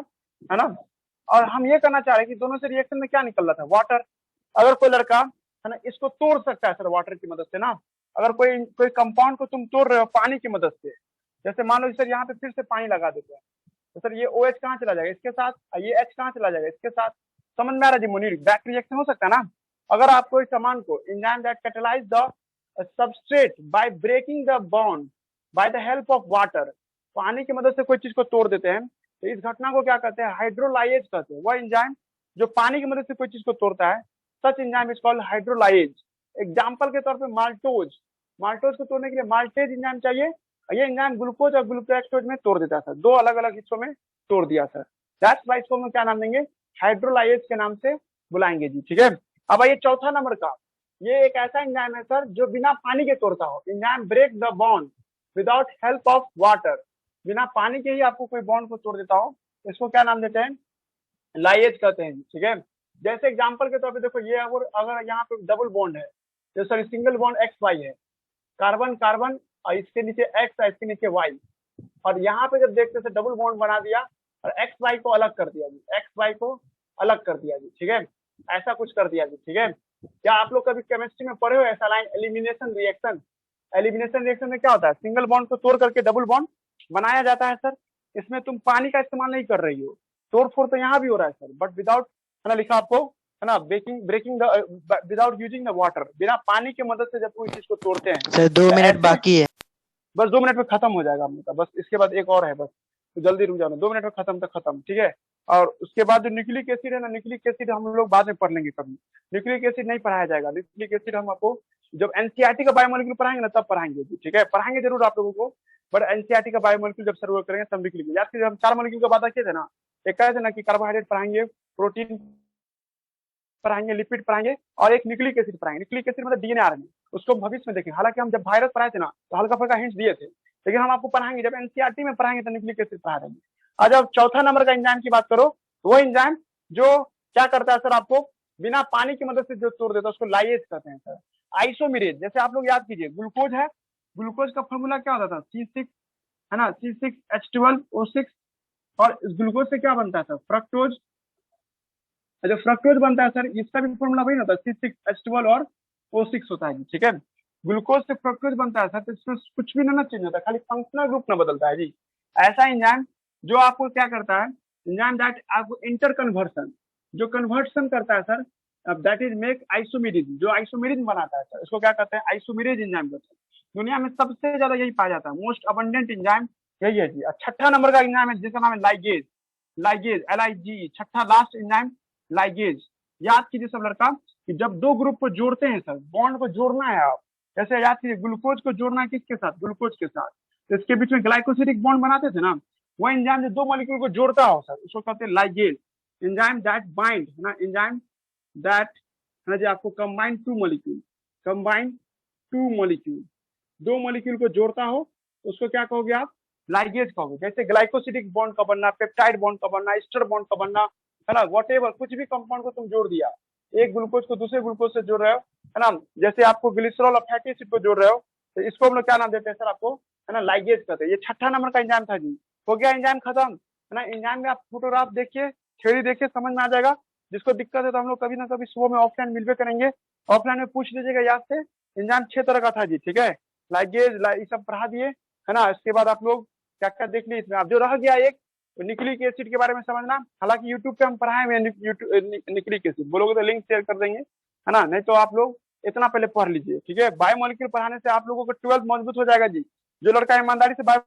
है ना। और हम ये करना चाह रहे हैं कि दोनों से रिएक्शन में क्या निकल रहा था? वाटर। अगर कोई लड़का, है ना, इसको तोड़ सकता है सर वाटर की मदद से ना। अगर कोई कंपाउंड को तुम तोड़ रहे हो पानी की मदद से, जैसे मान लो सर यहाँ पे फिर से पानी लगा देते हैं, तो सर ये OH कहाँ चला जाएगा? इसके साथ। ये H कहाँ चला जाएगा? इसके साथ। समझ में आ रहा जी मुनीर? बैक रिएक्शन हो सकता है ना। अगर आप कोई सामान को enzyme that catalyse the substrate by breaking the bond by the help of water, पानी की मदद से कोई चीज को तोड़ देते हैं, तो इस घटना को क्या कहते हैं? हाइड्रोलाइज कहते हैं। वह एंजाइम जो पानी की मदद से कोई चीज को तोड़ता है, such enzyme is called hydrolase. Example के तौर पे माल्टोज, माल्टोज को तोड़ने के लिए माल्टेज एंजाइम चाहिए, ये एंजाइम ग्लूकोज और ग्लूकोएक्टोज में तोड़ देता था, 2 अलग अलग हिस्सों में तोड़ दिया सर। दैट्स व्हाई इसको हम क्या नाम देंगे? हाइड्रोलाइज के नाम से बुलाएंगे जी, ठीक है। अब आइए चौथा नंबर का, ये एक ऐसा एंजाइम है सर जो बिना पानी के तोड़ता हो। Enzyme break the bond without help of water, बिना पानी के ही आपको कोई बॉन्ड को तोड़ देता हो, इसको क्या नाम देते हैं? लाइएज कहते हैं, ठीक है। जैसे एग्जांपल के तौर पे देखो, ये अगर यहाँ पे डबल बॉन्ड है, तो सर सिंगल बॉन्ड XY है, कार्बन कार्बन और इसके नीचे X है, इसके नीचे Y, और यहाँ पे जब देखते थे डबल बॉन्ड बना दिया और XY को अलग कर दिया जी, XY को अलग कर दिया जी, ठीक है, ऐसा कुछ कर दिया जी, ठीक है। क्या आप लोग कभी केमिस्ट्री में पढ़े हो ऐसा line, elimination reaction? Elimination reaction में क्या होता है? सिंगल बॉन्ड को तोड़ करके डबल बॉन्ड बनाया जाता है सर। इसमें तुम पानी का इस्तेमाल नहीं कर रही हो, तोड़ फोड़ तो यहाँ भी हो रहा है सर, बट विदाउट, है ना, लिखा आपको है ना, breaking without using the water, बिना पानी की मदद से जब कोई चीज को तोड़ते हैं सर 2 तो मिनट ऐसे बाकी है। बस 2 मिनट में खत्म हो जाएगा हम लोग का, बस इसके बाद एक और है, बस तो जल्दी रुक जाना, 2 मिनट में खत्म तो खत्म, ठीक है। और उसके बाद जो न्यूक्लिक एसिड है ना, न्यूक्लिक एसिड हम लोग बाद में पढ़ लेंगे कभी, न्यूक्लिक एसिड नहीं पढ़ाया जाएगा, न्यूक्लिक एसिड हम आपको जब एनसीईआरटी का बायोमोलिक्यूल पढ़ाएंगे ना तब पढ़ाएंगे जी, ठीक है, पढ़ाएंगे जरूर आप लोगों को, बट एनसीईआरटी का बायोमोलिक्यूल जब सर्वे करेंगे तब न्यूक्लिक, याद कीजिए हम 4 मॉलिक्यूल का बात किए थे ना, एक कहे थे ना कि कार्बोहाइड्रेट पढ़ाएंगे, प्रोटीन पढ़ाएंगे, लिपिड पढ़ाएंगे और एक न्यूक्लिक एसिड पढ़ाएंगे। न्यूक्लिक एसिड मतलब डीएनए आरएनए, उसको भविष्य में देखेंगे, हालांकि हम जब वायरस पढ़ाए थे ना तो हल्का फुल्का हिंट्स दिए थे, लेकिन हम आपको पढ़ाएंगे जब एनसीईआरटी में पढ़ाएंगे तो न्यूक्लिक एसिड पढ़ा देंगे। आज अब चौथा नंबर का एंजाइम की बात करो, वो एंजाइम जो क्या करता है सर, आपको बिना पानी की मदद से जो तोड़ देता है उसको लाइएज कहते हैं सर। आइसोमेरेज, जैसे आप लोग याद कीजिए ग्लूकोज है, ग्लूकोज का फॉर्मूला क्या होता था, C6 है ना, C6H12O6, और इस ग्लूकोज से क्या बनता है सर, फ्रक्टोज, जो फ्रक्टोज बनता है सर इसका भी फॉर्मूला वही होता है, C6H12 और O6 होता है जी, ठीक है। ग्लूकोज से फ्रक्टोज बनता है सर, तो इसमें कुछ भी ना चेंज होता है, खाली फंक्शनल ग्रुप ना बदलता है जी। ऐसा एंजाइम जो आपको क्या करता है, एंजाइम दैट आपको इंटर कन्वर्सन, जो कन्वर्सन करता है sir, that is make isomerism, जो आइसोमेरिज बनाता है सर, इसको क्या कहते हैं, आइसोमेरेज एंजाइम कहते हैं। दुनिया में सबसे ज्यादा यही पाया जाता है, मोस्ट अबंडेंट एंजाइम यही है जी। छठा नंबर का एंजाइम है जिसका नाम है लाइगेज, लाइगेज LIGE, छठा लास्ट एंजाइम लाइगेज। याद कीजिए सब लड़का कि जब दो ग्रुप को जोड़ते हैं सर, बॉन्ड को जोड़ना है आप, जैसे याद कीजिए ग्लूकोज को जोड़ना है किसके साथ, ग्लूकोज के साथ, तो इसके बीच में ग्लाइकोसिडिक बॉन्ड बनाते थे ना, वो एंजाइम जो दो मॉलिक्यूल को जोड़ता हो सर उसको कहते हैं लाइगेज। एंजाइम दैट बाइंड है ना, एंजाइम दैट है ना जी, आपको combine two molecule, combine two molecule, दो मॉलिक्यूल को जोड़ता हो तो उसको क्या कहोगे आप, लाइगेज कहोगे। जैसे ग्लाइकोसिडिक बॉन्ड का बनना, पेप्टाइड बॉन्ड का बनना, एस्टर बॉन्ड का बनना, है ना, वॉटेवर, कुछ भी कंपाउंड को तुम जोड़ दिया, एक ग्लूकोज को दूसरे ग्लूकोज से जोड़ रहे हो, है ना, जैसे आपको ग्लिसरॉल और फैटी एसिड को जोड़ रहे हो, तो इसको हम लोग क्या नाम देते हैं सर, आपको है ना लाइगेज कहते हैं। ये छठा नंबर का एंजाइम था जी, हो गया एंजाइम खत्म, है ना। एंजाइम में आप फोटोग्राफ देखिए, थ्योरी देखिए, समझ में आ जाएगा। जिसको दिक्कत है तो हम लोग कभी ना कभी सुबह में ऑफलाइन मिलवे करेंगे, ऑफलाइन में पूछ लीजिएगा याद से। एंजाइम 6 तरह का था जी, ठीक है, लाइगेज ये सब पढ़ा दिए, है ना। इसके बाद आप लोग क्या क्या देख लिए इसमें, आप जो रह गया एक न्यूक्लिक एसिड के बारे में समझना, हालांकि यूट्यूब पे हम पढ़ाए हुए न्यूक्लिक एसिड, बोलोगे तो लिंक शेयर कर देंगे, है ना, नहीं तो आप लोग इतना पहले पढ़ लीजिए, ठीक है। बायोमोलिक्यूल पढ़ाने से आप लोगों का 12th मजबूत हो जाएगा जी। जो लड़का ईमानदारी से बायो